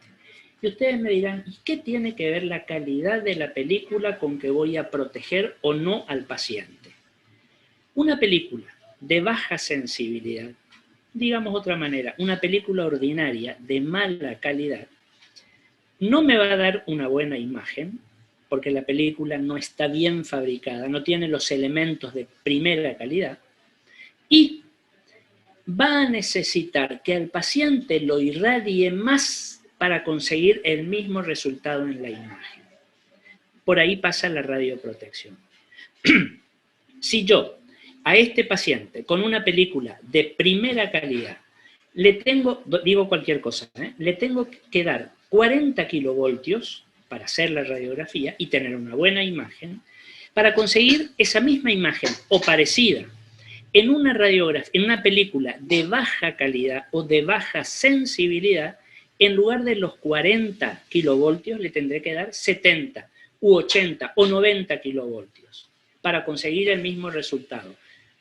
Y ustedes me dirán, ¿y qué tiene que ver la calidad de la película con que voy a proteger o no al paciente? Una película de baja sensibilidad, digamos de otra manera, una película ordinaria de mala calidad, no me va a dar una buena imagen, porque la película no está bien fabricada, no tiene los elementos de primera calidad, y va a necesitar que al paciente lo irradie más para conseguir el mismo resultado en la imagen. Por ahí pasa la radioprotección. Si yo a este paciente con una película de primera calidad le tengo, digo cualquier cosa, le tengo que dar 40 kilovoltios para hacer la radiografía y tener una buena imagen, para conseguir esa misma imagen o parecida en una radiografía, en una película de baja calidad o de baja sensibilidad, en lugar de los 40 kilovoltios le tendré que dar 70 u 80 o 90 kilovoltios para conseguir el mismo resultado.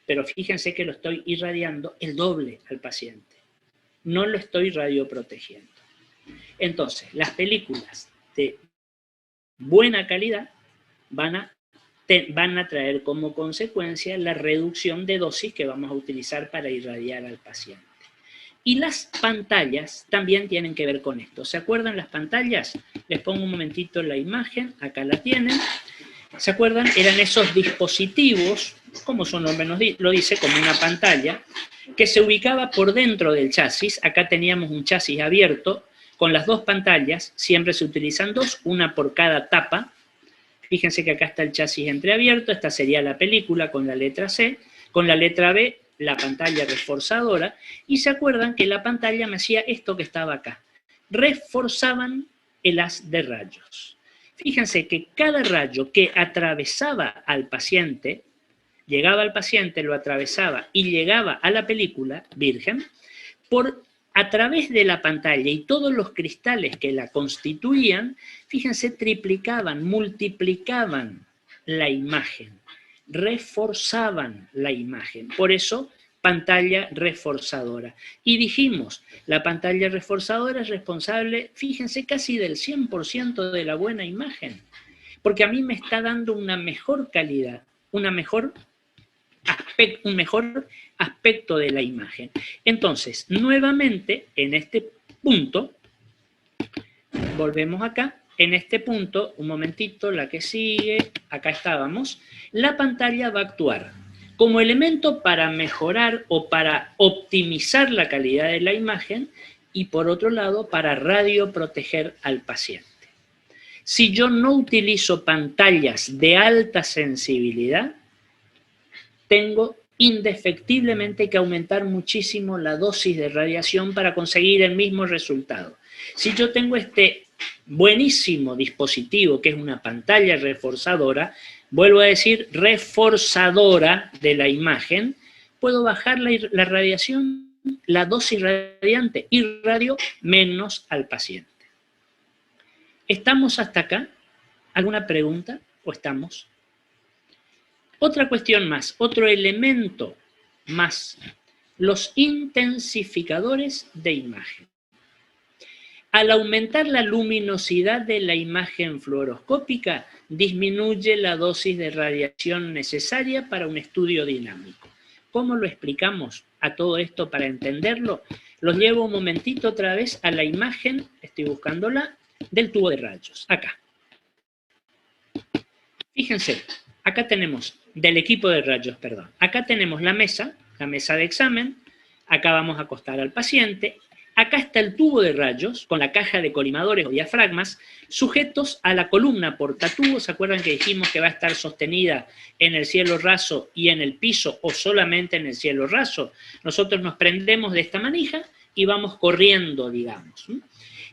Pero fíjense que lo estoy irradiando el doble al paciente. No lo estoy radioprotegiendo. Entonces, las películas de buena calidad van a traer como consecuencia la reducción de dosis que vamos a utilizar para irradiar al paciente. Y las pantallas también tienen que ver con esto. ¿Se acuerdan las pantallas? Les pongo un momentito la imagen, acá la tienen. ¿Se acuerdan? Eran esos dispositivos, como su nombre lo dice, como una pantalla, que se ubicaba por dentro del chasis. Acá teníamos un chasis abierto, con las dos pantallas, siempre se utilizan dos, una por cada tapa. Fíjense que acá está el chasis entreabierto, esta sería la película con la letra C, con la letra B, la pantalla reforzadora, y se acuerdan que la pantalla me hacía esto que estaba acá. Reforzaban el haz de rayos. Fíjense que cada rayo que atravesaba al paciente, llegaba al paciente, lo atravesaba y llegaba a la película virgen, a través de la pantalla y todos los cristales que la constituían, fíjense, triplicaban, multiplicaban la imagen, reforzaban la imagen. Por eso, pantalla reforzadora. Y dijimos, la pantalla reforzadora es responsable, fíjense, casi del 100% de la buena imagen, porque a mí me está dando una mejor calidad, un mejor aspecto de la imagen. Entonces, nuevamente, en este punto, volvemos acá, en este punto, un momentito, la que sigue, acá estábamos, la pantalla va a actuar como elemento para mejorar o para optimizar la calidad de la imagen y por otro lado para radioproteger al paciente. Si yo no utilizo pantallas de alta sensibilidad, tengo indefectiblemente que aumentar muchísimo la dosis de radiación para conseguir el mismo resultado. Si yo tengo este buenísimo dispositivo que es una pantalla reforzadora, vuelvo a decir reforzadora de la imagen, puedo bajar la radiación, la dosis radiante y radio menos al paciente. ¿Estamos hasta acá? ¿Alguna pregunta? ¿O estamos? Otra cuestión más, otro elemento más, los intensificadores de imagen. Al aumentar la luminosidad de la imagen fluoroscópica, disminuye la dosis de radiación necesaria para un estudio dinámico. ¿Cómo lo explicamos a todo esto para entenderlo? Los llevo un momentito otra vez a la imagen, estoy buscándola, del tubo de rayos, acá. Fíjense, acá tenemos, del equipo de rayos, perdón, acá tenemos la mesa de examen, acá vamos a acostar al paciente, acá está el tubo de rayos con la caja de colimadores o diafragmas sujetos a la columna portatubo. ¿Se acuerdan que dijimos que va a estar sostenida en el cielo raso y en el piso o solamente en el cielo raso? Nosotros nos prendemos de esta manija y vamos corriendo, digamos.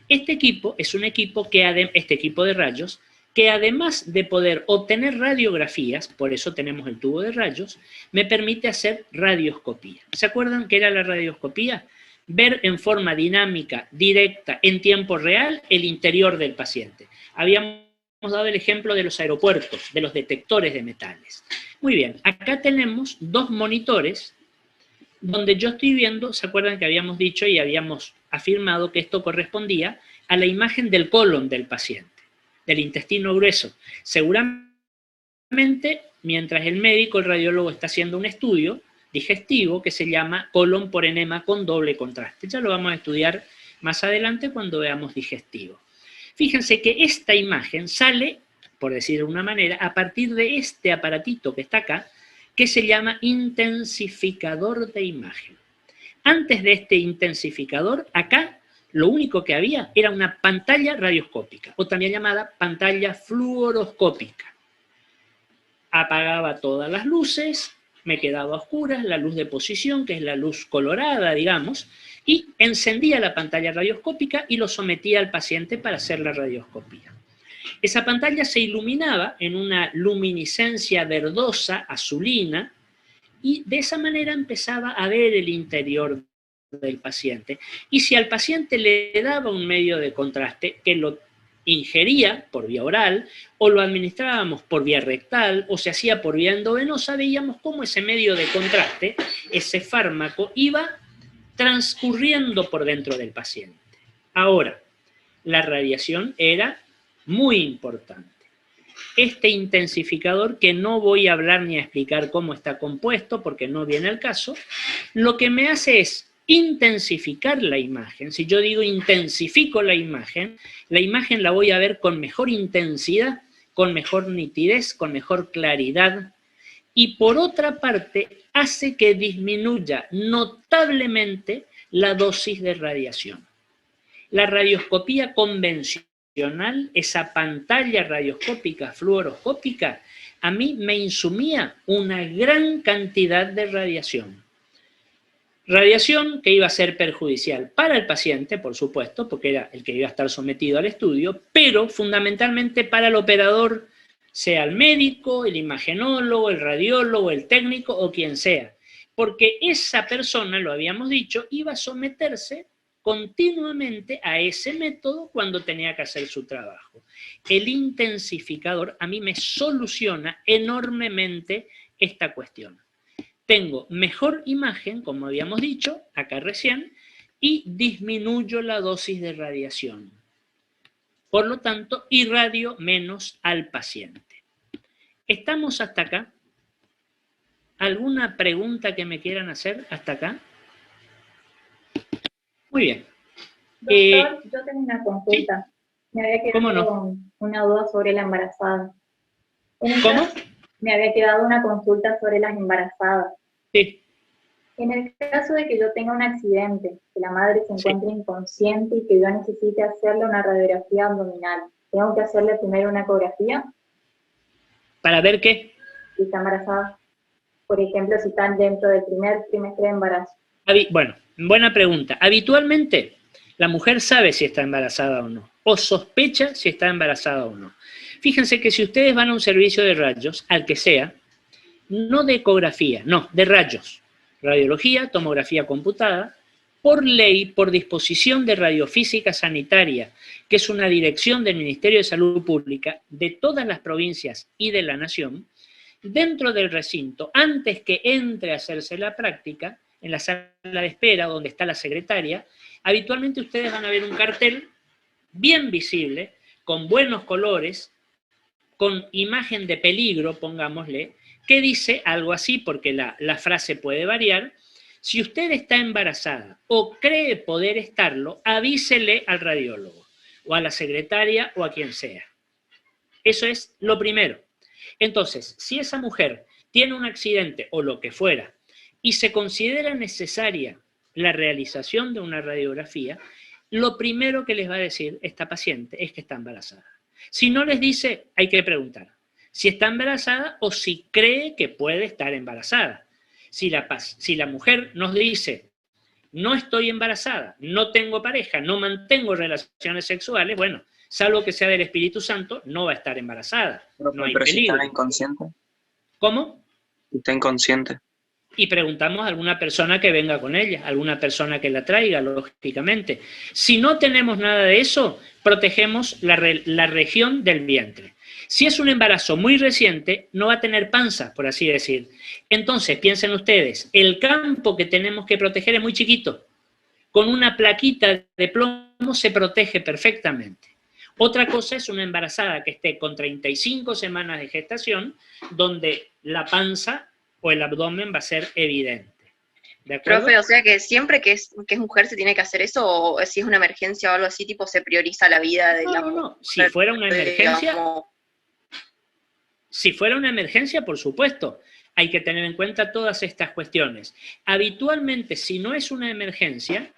Este equipo es un equipo este equipo de rayos, que además de poder obtener radiografías, por eso tenemos el tubo de rayos, me permite hacer radioscopía. ¿Se acuerdan qué era la radioscopía? Ver en forma dinámica, directa, en tiempo real, el interior del paciente. Habíamos dado el ejemplo de los aeropuertos, de los detectores de metales. Muy bien, acá tenemos dos monitores donde yo estoy viendo, ¿se acuerdan que habíamos dicho y habíamos afirmado que esto correspondía a la imagen del colon del paciente, del intestino grueso? Seguramente, mientras el médico, el radiólogo, está haciendo un estudio digestivo que se llama colon por enema con doble contraste. Ya lo vamos a estudiar más adelante cuando veamos digestivo. Fíjense que esta imagen sale, por decir de una manera, a partir de este aparatito que está acá, que se llama intensificador de imagen. Antes de este intensificador, acá lo único que había era una pantalla radioscópica, o también llamada pantalla fluoroscópica. Apagaba todas las luces, me quedaba a oscuras, la luz de posición, que es la luz colorada, digamos, y encendía la pantalla radioscópica y lo sometía al paciente para hacer la radioscopía. Esa pantalla se iluminaba en una luminiscencia verdosa, azulina, y de esa manera empezaba a ver el interior del paciente. Y si al paciente le daba un medio de contraste que lo ingería por vía oral, o lo administrábamos por vía rectal, o se hacía por vía endovenosa, veíamos cómo ese medio de contraste, ese fármaco, iba transcurriendo por dentro del paciente. Ahora, la radiación era muy importante. Este intensificador, que no voy a hablar ni a explicar cómo está compuesto, porque no viene al caso, lo que me hace es intensificar la imagen. Si yo digo intensifico la imagen la voy a ver con mejor intensidad, con mejor nitidez, con mejor claridad, y por otra parte hace que disminuya notablemente la dosis de radiación. La radioscopía convencional, esa pantalla radioscópica fluoroscópica, a mí me insumía una gran cantidad de radiación. Radiación que iba a ser perjudicial para el paciente, por supuesto, porque era el que iba a estar sometido al estudio, pero fundamentalmente para el operador, sea el médico, el imagenólogo, el radiólogo, el técnico o quien sea. Porque esa persona, lo habíamos dicho, iba a someterse continuamente a ese método cuando tenía que hacer su trabajo. El intensificador a mí me soluciona enormemente esta cuestión. Tengo mejor imagen, como habíamos dicho acá recién, y disminuyo la dosis de radiación. Por lo tanto, irradio menos al paciente. ¿Estamos hasta acá? ¿Alguna pregunta que me quieran hacer hasta acá? Muy bien. Doctor, yo tengo una consulta. ¿Sí? Me había quedado ¿Cómo no? una duda sobre la embarazada. ¿Cómo? Me había quedado una consulta sobre las embarazadas. Sí. En el caso de que yo tenga un accidente, que la madre se encuentre inconsciente y que yo necesite hacerle una radiografía abdominal, ¿tengo que hacerle primero una ecografía? ¿Para ver qué? Si está embarazada. Por ejemplo, si están dentro del primer trimestre de embarazo. Bueno, buena pregunta. Habitualmente, la mujer sabe si está embarazada o no, o sospecha si está embarazada o no. Fíjense que si ustedes van a un servicio de rayos, al que sea, no de ecografía, no, de rayos, radiología, tomografía computada, por ley, por disposición de Radiofísica Sanitaria, que es una dirección del Ministerio de Salud Pública de todas las provincias y de la nación, dentro del recinto, antes que entre a hacerse la práctica, en la sala de espera donde está la secretaria, habitualmente ustedes van a ver un cartel bien visible, con buenos colores, con imagen de peligro, pongámosle, que dice algo así, porque la frase puede variar: si usted está embarazada o cree poder estarlo, avísele al radiólogo, o a la secretaria, o a quien sea. Eso es lo primero. Entonces, si esa mujer tiene un accidente o lo que fuera, y se considera necesaria la realización de una radiografía, lo primero que les va a decir esta paciente es que está embarazada. Si no les dice, hay que preguntar si está embarazada o si cree que puede estar embarazada. Si la mujer nos dice, no estoy embarazada, no tengo pareja, no mantengo relaciones sexuales, bueno, salvo que sea del Espíritu Santo, no va a estar embarazada. No hay pero peligro. si está inconsciente. ¿Cómo? Está inconsciente. Y preguntamos a alguna persona que venga con ella, alguna persona que la traiga, lógicamente. Si no tenemos nada de eso, protegemos la región del vientre. Si es un embarazo muy reciente, no va a tener panza, por así decir. Entonces, piensen ustedes, el campo que tenemos que proteger es muy chiquito. Con una plaquita de plomo se protege perfectamente. Otra cosa es una embarazada que esté con 35 semanas de gestación, donde la panza o el abdomen va a ser evidente. ¿De acuerdo? Profe, o sea que siempre que es mujer se tiene que hacer eso, o si es una emergencia o algo así, tipo se prioriza la vida de la mujer. No. Si fuera una emergencia, por supuesto, hay que tener en cuenta todas estas cuestiones. Habitualmente, si no es una emergencia,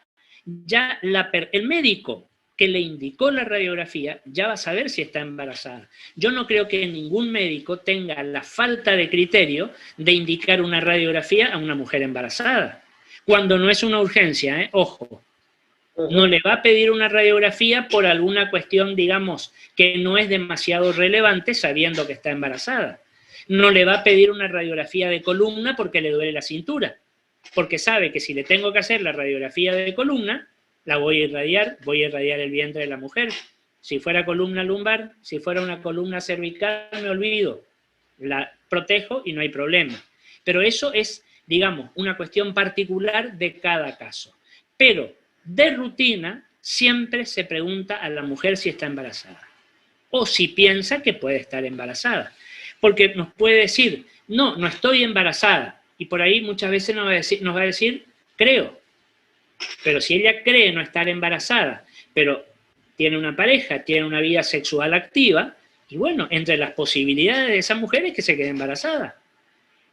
ya el médico que le indicó la radiografía ya va a saber si está embarazada. Yo no creo que ningún médico tenga la falta de criterio de indicar una radiografía a una mujer embarazada. Cuando no es una urgencia, ojo. No le va a pedir una radiografía por alguna cuestión, digamos, que no es demasiado relevante sabiendo que está embarazada. No le va a pedir una radiografía de columna porque le duele la cintura, porque sabe que si le tengo que hacer la radiografía de columna, la voy a irradiar el vientre de la mujer. Si fuera columna lumbar, si fuera una columna cervical, me olvido. La protejo y no hay problema. Pero eso es, digamos, una cuestión particular de cada caso. Pero de rutina, siempre se pregunta a la mujer si está embarazada o si piensa que puede estar embarazada. Porque nos puede decir, no estoy embarazada. Y por ahí muchas veces nos va a decir, creo. Pero si ella cree no estar embarazada, pero tiene una pareja, tiene una vida sexual activa, y bueno, entre las posibilidades de esa mujer es que se quede embarazada.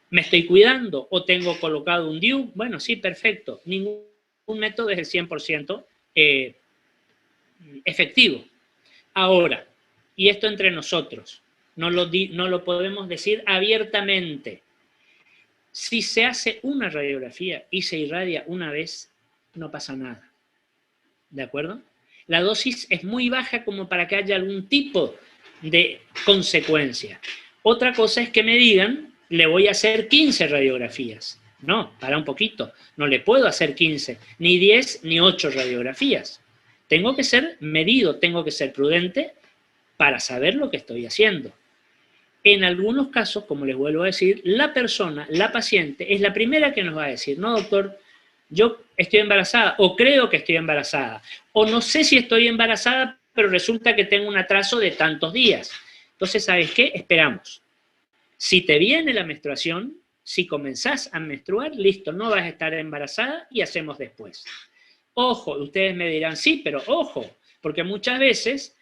¿Me estoy cuidando o tengo colocado un DIU? Bueno, sí, perfecto. Ningún método es el 100% efectivo. Ahora, y esto entre nosotros, no lo podemos decir abiertamente. Si se hace una radiografía y se irradia una vez, no pasa nada. ¿De acuerdo? La dosis es muy baja como para que haya algún tipo de consecuencia. Otra cosa es que me digan, le voy a hacer 15 radiografías. No, para un poquito. No le puedo hacer 15, ni 10, ni 8 radiografías. Tengo que ser medido, tengo que ser prudente para saber lo que estoy haciendo. En algunos casos, como les vuelvo a decir, la persona, la paciente, es la primera que nos va a decir, no, doctor, yo estoy embarazada, o creo que estoy embarazada, o no sé si estoy embarazada, pero resulta que tengo un atraso de tantos días. Entonces, ¿sabes qué? Esperamos. Si te viene la menstruación, si comenzás a menstruar, listo, no vas a estar embarazada y hacemos después. Ojo, ustedes me dirán, sí, pero ojo, porque muchas veces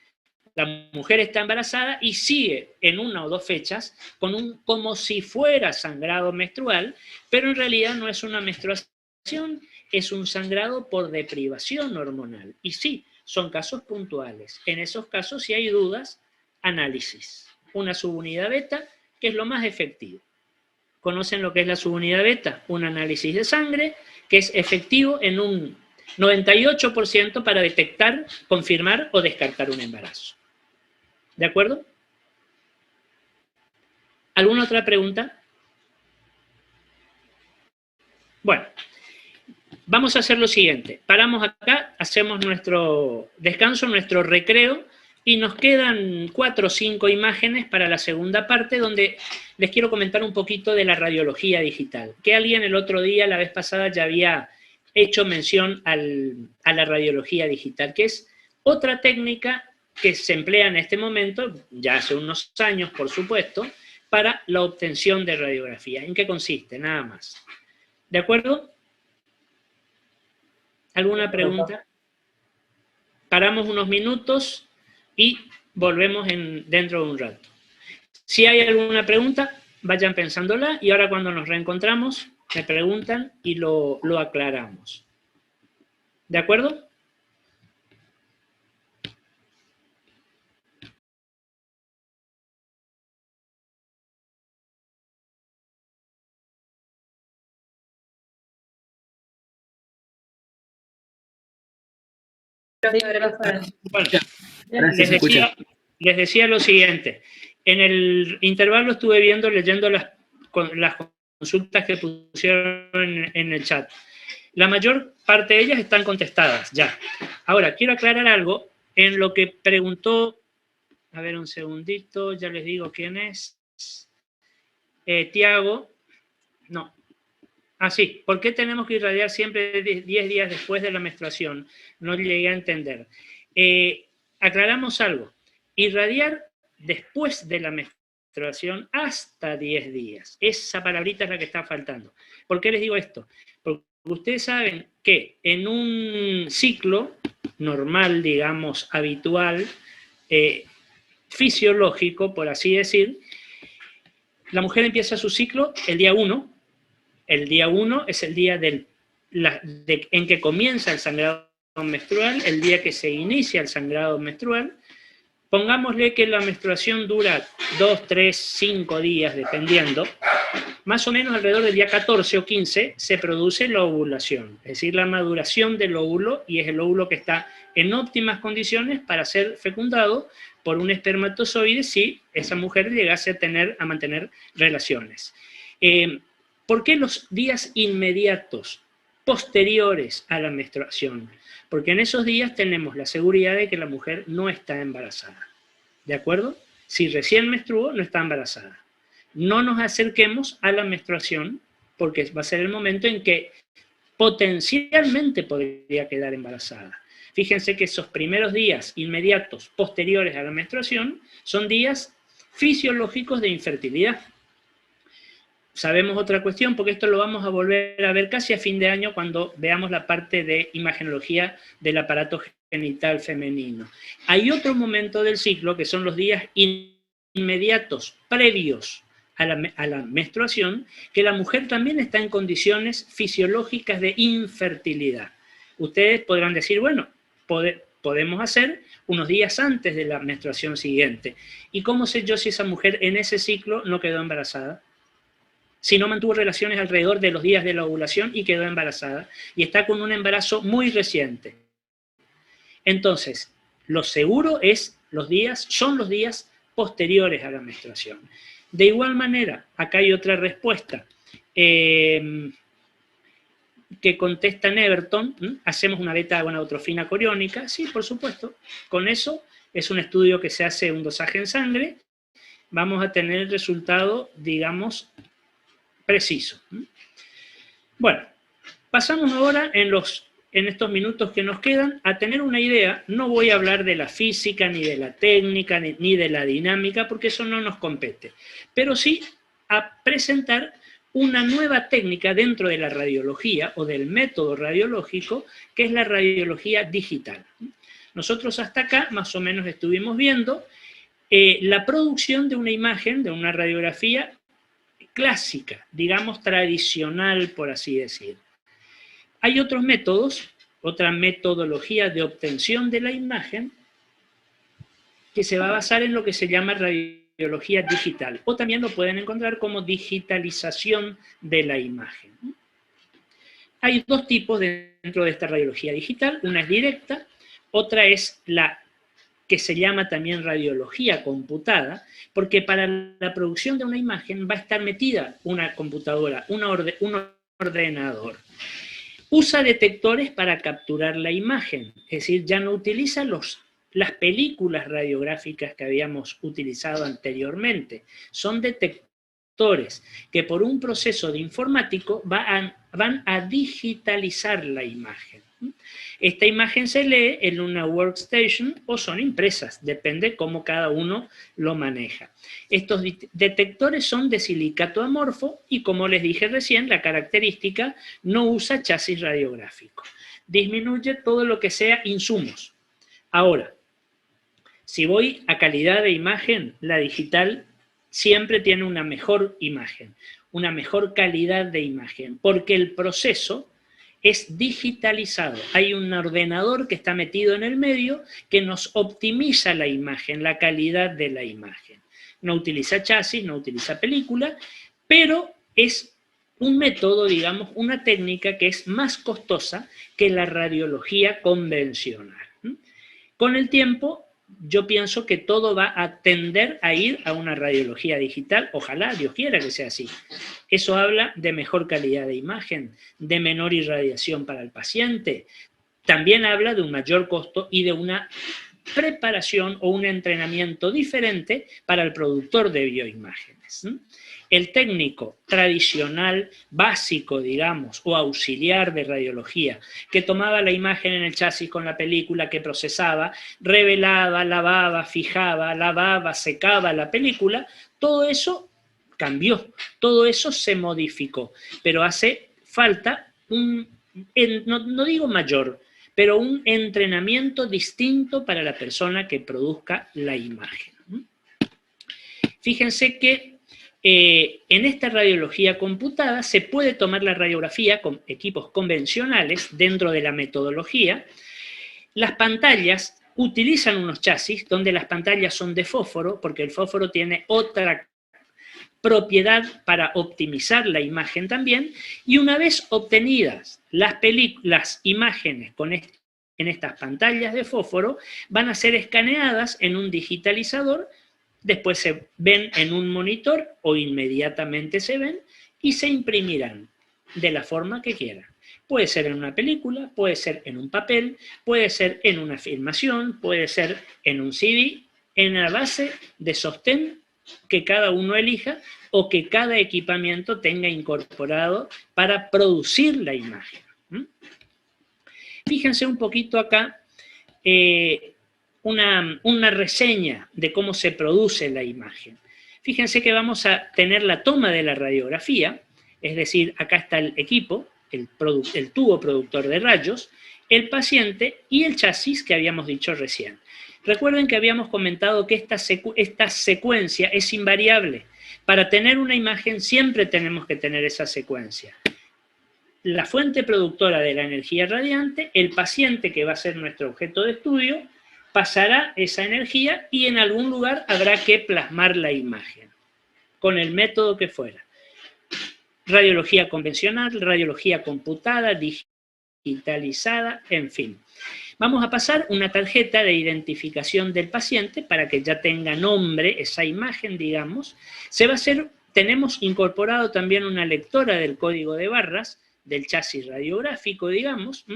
la mujer está embarazada y sigue en una o dos fechas con como si fuera sangrado menstrual, pero en realidad no es una menstruación, es un sangrado por deprivación hormonal. Y sí, son casos puntuales. En esos casos, si hay dudas, análisis. Una subunidad beta, que es lo más efectivo. ¿Conocen lo que es la subunidad beta? Un análisis de sangre que es efectivo en un 98% para detectar, confirmar o descartar un embarazo. ¿De acuerdo? ¿Alguna otra pregunta? Bueno, vamos a hacer lo siguiente. Paramos acá, hacemos nuestro descanso, nuestro recreo, y nos quedan 4 o 5 imágenes para la segunda parte, donde les quiero comentar un poquito de la radiología digital. Que alguien el otro día, la vez pasada, ya había hecho mención a la radiología digital, que es otra técnica que se emplea en este momento, ya hace unos años, por supuesto, para la obtención de radiografía. ¿En qué consiste? Nada más. ¿De acuerdo? ¿Alguna pregunta? Paramos unos minutos y volvemos dentro de un rato. Si hay alguna pregunta, vayan pensándola y ahora cuando nos reencontramos, me preguntan y lo aclaramos. ¿De acuerdo? Bueno, les decía lo siguiente. En el intervalo estuve leyendo las consultas que pusieron en el chat. La mayor parte de ellas están contestadas ya. Ahora, quiero aclarar algo en lo que preguntó, a ver un segundito, ya les digo quién es. Tiago, no. Ah, sí, ¿por qué tenemos que irradiar siempre 10 días después de la menstruación? No llegué a entender. Aclaramos algo. Irradiar después de la menstruación hasta 10 días. Esa palabrita es la que está faltando. ¿Por qué les digo esto? Porque ustedes saben que en un ciclo normal, digamos, habitual, fisiológico, por así decir, la mujer empieza su ciclo el día 1. El día 1 es el día en que comienza el sangrado menstrual, el día que se inicia el sangrado menstrual. Pongámosle que la menstruación dura 2, 3, 5 días, dependiendo. Más o menos alrededor del día 14 o 15 se produce la ovulación, es decir, la maduración del óvulo, y es el óvulo que está en óptimas condiciones para ser fecundado por un espermatozoide si esa mujer llegase a mantener relaciones. ¿Por qué los días inmediatos, posteriores a la menstruación? Porque en esos días tenemos la seguridad de que la mujer no está embarazada. ¿De acuerdo? Si recién menstruó, no está embarazada. No nos acerquemos a la menstruación porque va a ser el momento en que potencialmente podría quedar embarazada. Fíjense que esos primeros días inmediatos, posteriores a la menstruación, son días fisiológicos de infertilidad. Sabemos otra cuestión, porque esto lo vamos a volver a ver casi a fin de año cuando veamos la parte de imagenología del aparato genital femenino. Hay otro momento del ciclo que son los días inmediatos, previos a la menstruación, que la mujer también está en condiciones fisiológicas de infertilidad. Ustedes podrán decir, bueno, podemos hacer unos días antes de la menstruación siguiente. ¿Y cómo sé yo si esa mujer en ese ciclo no quedó embarazada? si no mantuvo relaciones alrededor de los días de la ovulación y quedó embarazada, y está con un embarazo muy reciente. Entonces, lo seguro son los días posteriores a la menstruación. De igual manera, acá hay otra respuesta que contesta Neverton. ¿Hacemos una beta-gonadotrofina coriónica? Sí, por supuesto. Con eso es un estudio que se hace un dosaje en sangre. Vamos a tener el resultado, digamos, preciso. Bueno, pasamos ahora en estos minutos que nos quedan a tener una idea. No voy a hablar de la física, ni de la técnica, ni de la dinámica, porque eso no nos compete, pero sí a presentar una nueva técnica dentro de la radiología o del método radiológico, que es la radiología digital. Nosotros hasta acá más o menos estuvimos viendo la producción de una imagen, de una radiografía clásica, digamos tradicional, por así decir. Hay otros métodos, otra metodología de obtención de la imagen que se va a basar en lo que se llama radiología digital, o también lo pueden encontrar como digitalización de la imagen. Hay dos tipos dentro de esta radiología digital, una es directa, otra es la que se llama también radiología computada, porque para la producción de una imagen va a estar metida una computadora, un ordenador. Usa detectores para capturar la imagen, es decir, ya no utiliza las películas radiográficas que habíamos utilizado anteriormente. Son detectores que por un proceso de informático van a digitalizar la imagen. Esta imagen se lee en una workstation o son impresas, depende cómo cada uno lo maneja. Estos detectores son de silicato amorfo y, como les dije recién, la característica no usa chasis radiográfico. Disminuye todo lo que sea insumos. Ahora, si voy a calidad de imagen, la digital siempre tiene una mejor imagen, una mejor calidad de imagen, porque el proceso es digitalizado. Hay un ordenador que está metido en el medio que nos optimiza la imagen, la calidad de la imagen. No utiliza chasis, no utiliza película, pero es un método, digamos, una técnica que es más costosa que la radiología convencional. Con el tiempo, yo pienso que todo va a tender a ir a una radiología digital, ojalá, Dios quiera que sea así. Eso habla de mejor calidad de imagen, de menor irradiación para el paciente, también habla de un mayor costo y de una preparación o un entrenamiento diferente para el productor de bioimágenes. El técnico tradicional, básico, digamos, o auxiliar de radiología, que tomaba la imagen en el chasis con la película, que procesaba, revelaba, lavaba, fijaba, lavaba, secaba la película, todo eso cambió, todo eso se modificó, pero hace falta no digo mayor, pero un entrenamiento distinto para la persona que produzca la imagen. Fíjense que en esta radiología computada se puede tomar la radiografía con equipos convencionales dentro de la metodología. Las pantallas utilizan unos chasis donde las pantallas son de fósforo, porque el fósforo tiene otra propiedad para optimizar la imagen también, y una vez obtenidas las imágenes en estas pantallas de fósforo, van a ser escaneadas en un digitalizador, después se ven en un monitor o inmediatamente se ven y se imprimirán de la forma que quieran. Puede ser en una película, puede ser en un papel, puede ser en una filmación, puede ser en un CD, en la base de sostén que cada uno elija o que cada equipamiento tenga incorporado para producir la imagen. Fíjense un poquito acá una reseña de cómo se produce la imagen. Fíjense que vamos a tener la toma de la radiografía, es decir, acá está el equipo, el tubo productor de rayos, el paciente y el chasis que habíamos dicho recién. Recuerden que habíamos comentado que esta secuencia es invariable. Para tener una imagen siempre tenemos que tener esa secuencia. La fuente productora de la energía radiante, el paciente que va a ser nuestro objeto de estudio, pasará esa energía y en algún lugar habrá que plasmar la imagen, con el método que fuera. radiología convencional, radiología computada, digitalizada, en fin. Vamos a pasar una tarjeta de identificación del paciente para que ya tenga nombre esa imagen, digamos. Se va a hacer, tenemos incorporado también una lectora del código de barras, del chasis radiográfico, digamos.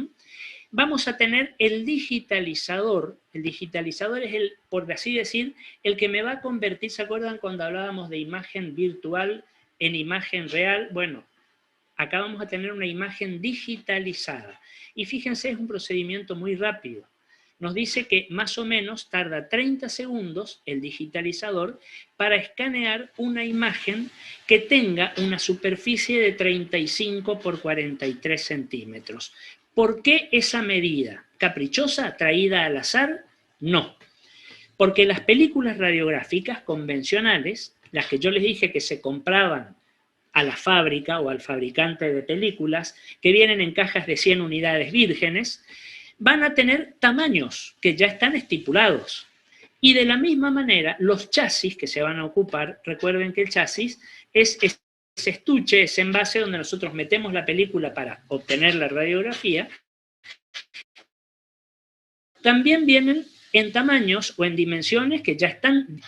Vamos a tener el digitalizador. El digitalizador es el, por así decir, el que me va a convertir, ¿se acuerdan cuando hablábamos de imagen virtual en imagen real? Bueno, acá vamos a tener una imagen digitalizada. Y fíjense, es un procedimiento muy rápido. Nos dice que más o menos tarda 30 segundos el digitalizador para escanear una imagen que tenga una superficie de 35 por 43 centímetros. ¿Por qué esa medida? ¿Caprichosa? ¿Traída al azar? No. Porque las películas radiográficas convencionales, las que yo les dije que se compraban a la fábrica o al fabricante de películas, que vienen en cajas de 100 unidades vírgenes, van a tener tamaños que ya están estipulados. Y de la misma manera, los chasis que se van a ocupar, recuerden que el chasis es ese estuche, ese envase donde nosotros metemos la película para obtener la radiografía, también vienen en tamaños o en dimensiones que ya están,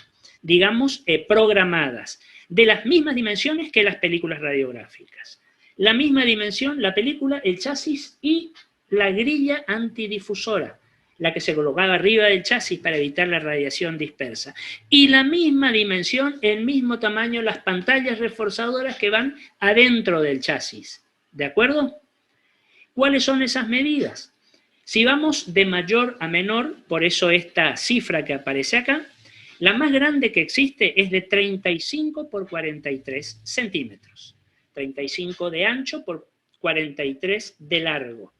digamos, programadas, de las mismas dimensiones que las películas radiográficas. La misma dimensión, la película, el chasis y la grilla antidifusora, la que se colocaba arriba del chasis para evitar la radiación dispersa. Y la misma dimensión, el mismo tamaño, las pantallas reforzadoras que van adentro del chasis. ¿De acuerdo? ¿Cuáles son esas medidas? Si vamos de mayor a menor, por eso esta cifra que aparece acá, la más grande que existe es de 35 por 43 centímetros. 35 de ancho por 43 de largo.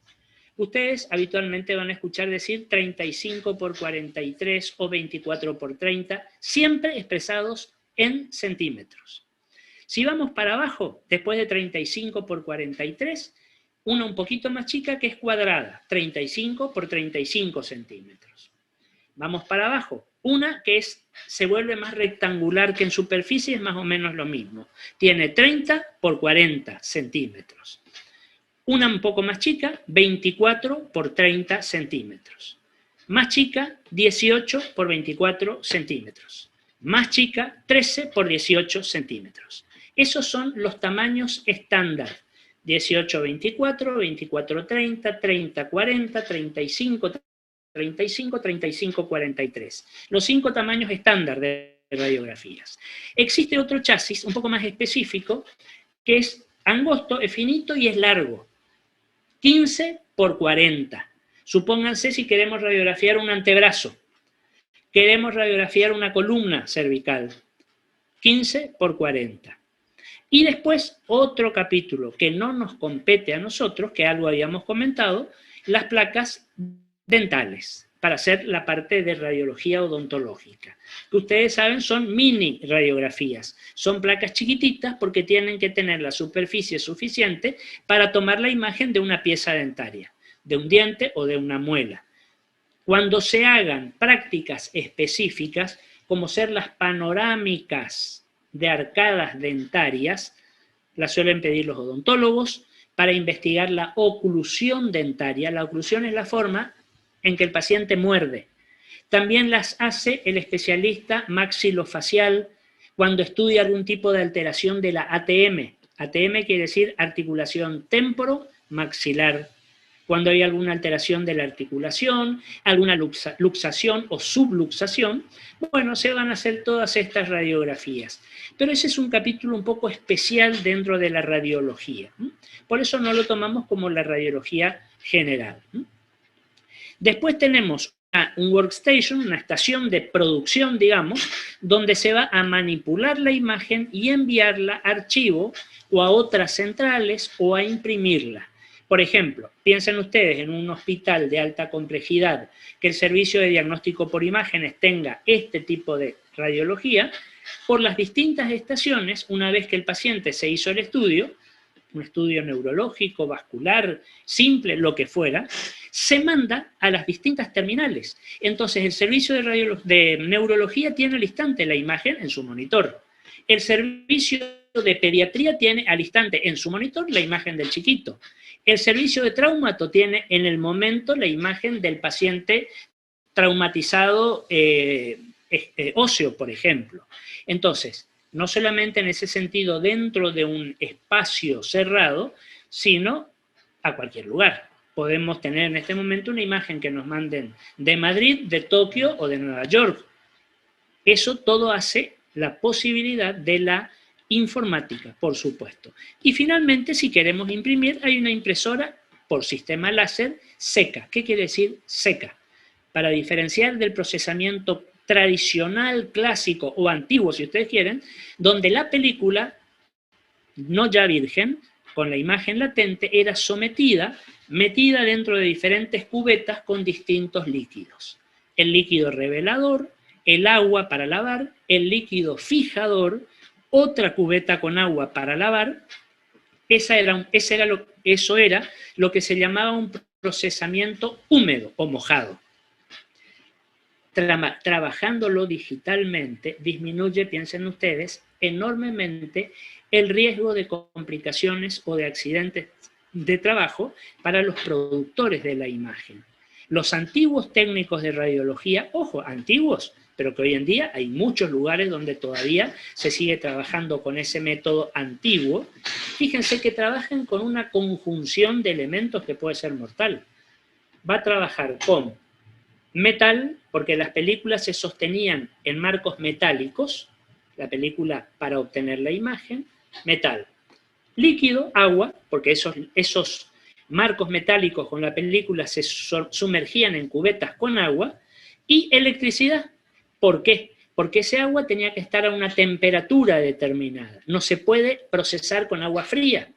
Ustedes habitualmente van a escuchar decir 35 por 43 o 24 por 30, siempre expresados en centímetros. Si vamos para abajo, después de 35 por 43, una un poquito más chica que es cuadrada, 35 por 35 centímetros. Vamos para abajo, una que se vuelve más rectangular que en superficie, es más o menos lo mismo. Tiene 30 por 40 centímetros. Una un poco más chica, 24 por 30 centímetros. Más chica, 18 por 24 centímetros. Más chica, 13 por 18 centímetros. Esos son los tamaños estándar. 18-24, 24-30, 30-40, 35-35, 35-43. Los 5 tamaños estándar de radiografías. Existe otro chasis un poco más específico que es angosto, es finito y es largo. 15 por 40. Supónganse si queremos radiografiar un antebrazo. Queremos radiografiar una columna cervical. 15 por 40. Y después otro capítulo que no nos compete a nosotros, que algo habíamos comentado, las placas dentales, para hacer la parte de radiología odontológica. Que ustedes saben son mini radiografías, son placas chiquititas porque tienen que tener la superficie suficiente para tomar la imagen de una pieza dentaria, de un diente o de una muela. Cuando se hagan prácticas específicas, como ser las panorámicas de arcadas dentarias, las suelen pedir los odontólogos para investigar la oclusión dentaria. La oclusión es la forma en que el paciente muerde. También las hace el especialista maxilofacial cuando estudia algún tipo de alteración de la ATM. ATM quiere decir articulación temporomaxilar. Cuando hay alguna alteración de la articulación, alguna luxación o subluxación, bueno, se van a hacer todas estas radiografías. Pero ese es un capítulo un poco especial dentro de la radiología. Por eso no lo tomamos como la radiología general. Después tenemos un workstation, una estación de producción, digamos, donde se va a manipular la imagen y enviarla a archivo o a otras centrales o a imprimirla. Por ejemplo, piensen ustedes en un hospital de alta complejidad que el servicio de diagnóstico por imágenes tenga este tipo de radiología, por las distintas estaciones, una vez que el paciente se hizo el estudio, un estudio neurológico, vascular, simple, lo que fuera, se manda a las distintas terminales. Entonces, el servicio de neurología tiene al instante la imagen en su monitor. El servicio de pediatría tiene al instante en su monitor la imagen del chiquito. El servicio de traumato tiene en el momento la imagen del paciente traumatizado óseo, por ejemplo. Entonces, no solamente en ese sentido dentro de un espacio cerrado, sino a cualquier lugar. Podemos tener en este momento una imagen que nos manden de Madrid, de Tokio o de Nueva York. Eso todo hace la posibilidad de la informática, por supuesto. Y finalmente, si queremos imprimir, hay una impresora por sistema láser seca. ¿Qué quiere decir seca? Para diferenciar del procesamiento tradicional, clásico o antiguo, si ustedes quieren, donde la película, no ya virgen, con la imagen latente, era sometida, metida dentro de diferentes cubetas con distintos líquidos. El líquido revelador, el agua para lavar, el líquido fijador, otra cubeta con agua para lavar. Eso era lo que se llamaba un procesamiento húmedo o mojado. Trabajándolo digitalmente disminuye, piensen ustedes, enormemente el riesgo de complicaciones o de accidentes de trabajo para los productores de la imagen. Los antiguos técnicos de radiología, ojo, antiguos, pero que hoy en día hay muchos lugares donde todavía se sigue trabajando con ese método antiguo, fíjense que trabajan con una conjunción de elementos que puede ser mortal. Va a trabajar con metal, porque las películas se sostenían en marcos metálicos, la película para obtener la imagen, metal. Líquido, agua, porque esos marcos metálicos con la película se sumergían en cubetas con agua, y electricidad. ¿Por qué? Porque ese agua tenía que estar a una temperatura determinada. No se puede procesar con agua fría.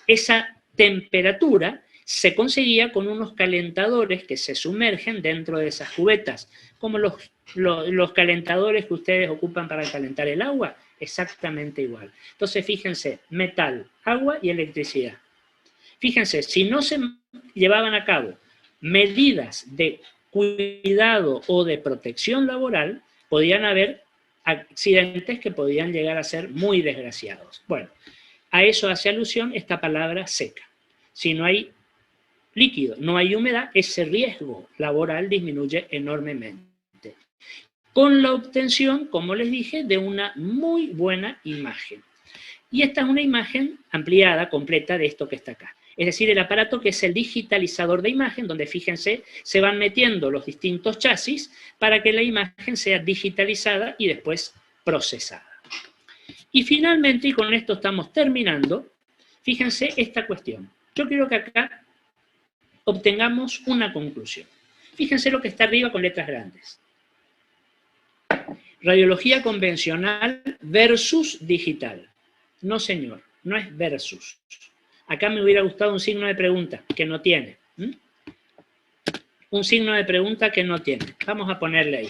Esa temperatura se conseguía con unos calentadores que se sumergen dentro de esas cubetas, como los calentadores que ustedes ocupan para calentar el agua, exactamente igual. Entonces, fíjense, metal, agua y electricidad. Fíjense, si no se llevaban a cabo medidas de cuidado o de protección laboral, podían haber accidentes que podían llegar a ser muy desgraciados. Bueno, a eso hace alusión esta palabra seca. Si no hay líquido, no hay humedad, ese riesgo laboral disminuye enormemente. Con la obtención, como les dije, de una muy buena imagen. Y esta es una imagen ampliada, completa de esto que está acá. Es decir, el aparato que es el digitalizador de imagen, donde fíjense, se van metiendo los distintos chasis para que la imagen sea digitalizada y después procesada. Y finalmente, y con esto estamos terminando, fíjense esta cuestión. Yo quiero que acá obtengamos una conclusión. Fíjense lo que está arriba con letras grandes. Radiología convencional versus digital. No, señor, no es versus. Acá me hubiera gustado un signo de pregunta, que no tiene. Un signo de pregunta que no tiene. Vamos a ponerle ahí.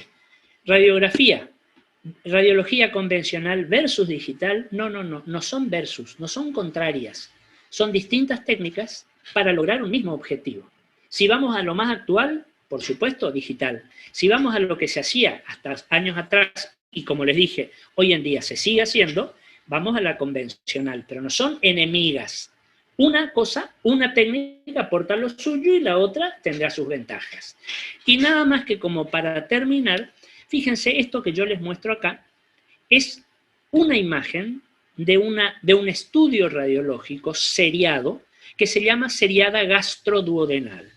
Radiología convencional versus digital. No son versus, no son contrarias. Son distintas técnicas para lograr un mismo objetivo. Si vamos a lo más actual, por supuesto, digital. Si vamos a lo que se hacía hasta años atrás, y como les dije, hoy en día se sigue haciendo, vamos a la convencional, pero no son enemigas. Una cosa, una técnica aporta lo suyo y la otra tendrá sus ventajas. Y nada más que como para terminar, fíjense, esto que yo les muestro acá es una imagen de un estudio radiológico seriado que se llama seriada gastroduodenal.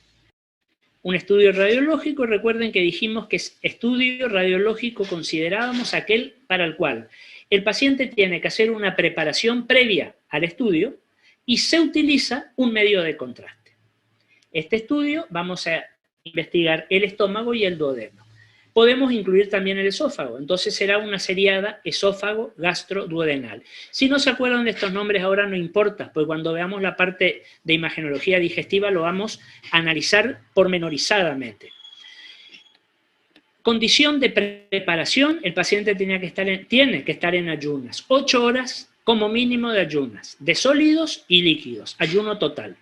Un estudio radiológico, recuerden que dijimos que es estudio radiológico, considerábamos aquel para el cual el paciente tiene que hacer una preparación previa al estudio y se utiliza un medio de contraste. Este estudio vamos a investigar el estómago y el duodeno. Podemos incluir también el esófago, entonces será una seriada esófago gastroduodenal. Si no se acuerdan de estos nombres ahora no importa, pues cuando veamos la parte de imagenología digestiva lo vamos a analizar pormenorizadamente. Condición de preparación, el paciente tiene que estar en ayunas, 8 horas como mínimo de ayunas, de sólidos y líquidos, ayuno total.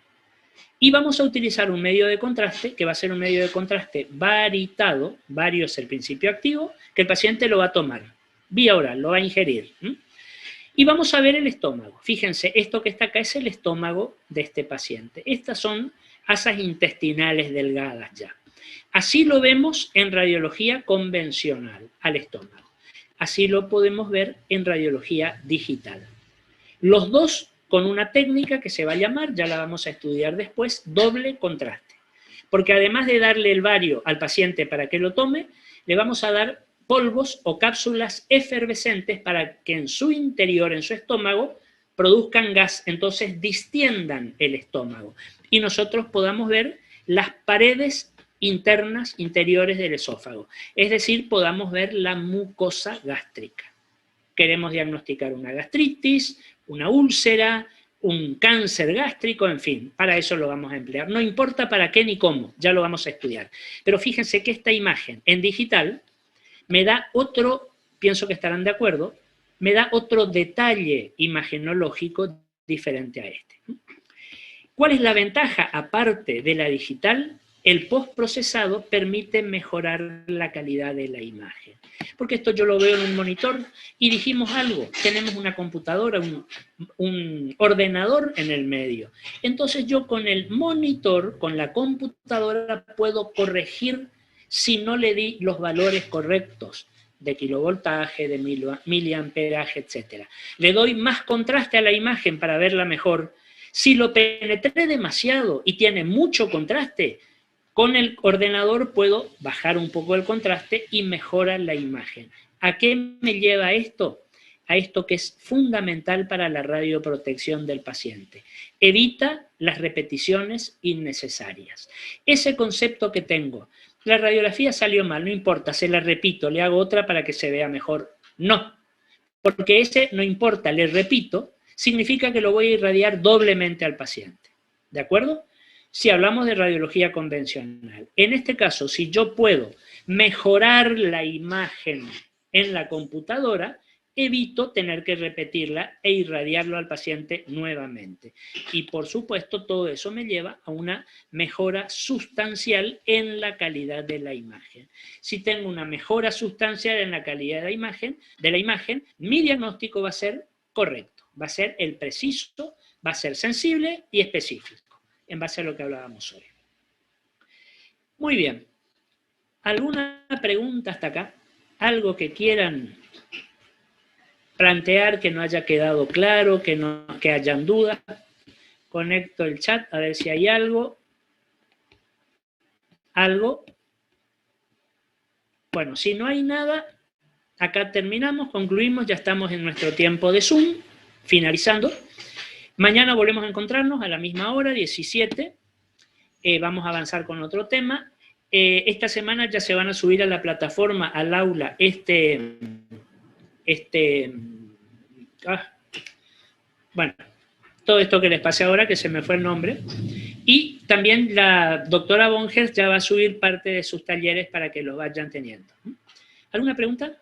Y vamos a utilizar un medio de contraste, que va a ser un medio de contraste varitado, vario es el principio activo, que el paciente lo va a tomar, vía oral, lo va a ingerir. Y vamos a ver el estómago. Fíjense, esto que está acá es el estómago de este paciente. Estas son asas intestinales delgadas ya. Así lo vemos en radiología convencional al estómago. Así lo podemos ver en radiología digital. Los dos con una técnica que se va a llamar, ya la vamos a estudiar después, doble contraste. Porque además de darle el bario al paciente para que lo tome, le vamos a dar polvos o cápsulas efervescentes para que en su interior, en su estómago, produzcan gas, entonces distiendan el estómago y nosotros podamos ver las paredes internas, interiores del esófago. Es decir, podamos ver la mucosa gástrica. Queremos diagnosticar una gastritis, una úlcera, un cáncer gástrico, en fin, para eso lo vamos a emplear. No importa para qué ni cómo, ya lo vamos a estudiar. Pero fíjense que esta imagen en digital me da otro, pienso que estarán de acuerdo, me da otro detalle imagenológico diferente a este. ¿Cuál es la ventaja? Aparte de la digital, el postprocesado permite mejorar la calidad de la imagen. Porque esto yo lo veo en un monitor y dijimos algo, tenemos una computadora, un ordenador en el medio. Entonces yo con el monitor, con la computadora, puedo corregir si no le di los valores correctos de kilovoltaje, de miliamperaje, etc. Le doy más contraste a la imagen para verla mejor. Si lo penetré demasiado y tiene mucho contraste, con el ordenador puedo bajar un poco el contraste y mejora la imagen. ¿A qué me lleva esto? A esto que es fundamental para la radioprotección del paciente. Evita las repeticiones innecesarias. Ese concepto que tengo, la radiografía salió mal, no importa, se la repito, le hago otra para que se vea mejor. No, porque ese no importa, le repito, significa que lo voy a irradiar doblemente al paciente. ¿De acuerdo? Si hablamos de radiología convencional. En este caso, si yo puedo mejorar la imagen en la computadora, evito tener que repetirla e irradiarlo al paciente nuevamente. Y por supuesto, todo eso me lleva a una mejora sustancial en la calidad de la imagen. Si tengo una mejora sustancial en la calidad de la imagen, mi diagnóstico va a ser correcto, va a ser el preciso, va a ser sensible y específico, en base a lo que hablábamos hoy. Muy bien. ¿Alguna pregunta hasta acá? ¿Algo que quieran plantear que no haya quedado claro, que hayan dudas? Conecto el chat a ver si hay algo. ¿Algo? Bueno, si no hay nada, acá terminamos, concluimos, ya estamos en nuestro tiempo de Zoom, finalizando. Mañana volvemos a encontrarnos a la misma hora, 17. Vamos a avanzar con otro tema. Esta semana ya se van a subir a la plataforma, al aula, bueno, todo esto que les pasé ahora, que se me fue el nombre. Y también la doctora Bonges ya va a subir parte de sus talleres para que los vayan teniendo. ¿Alguna pregunta?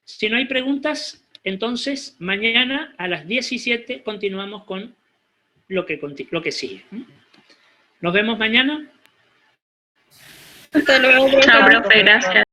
Si no hay preguntas, entonces mañana a las 17 continuamos con lo que sigue. Nos vemos mañana. Hasta luego, profe. Chao, profe, gracias.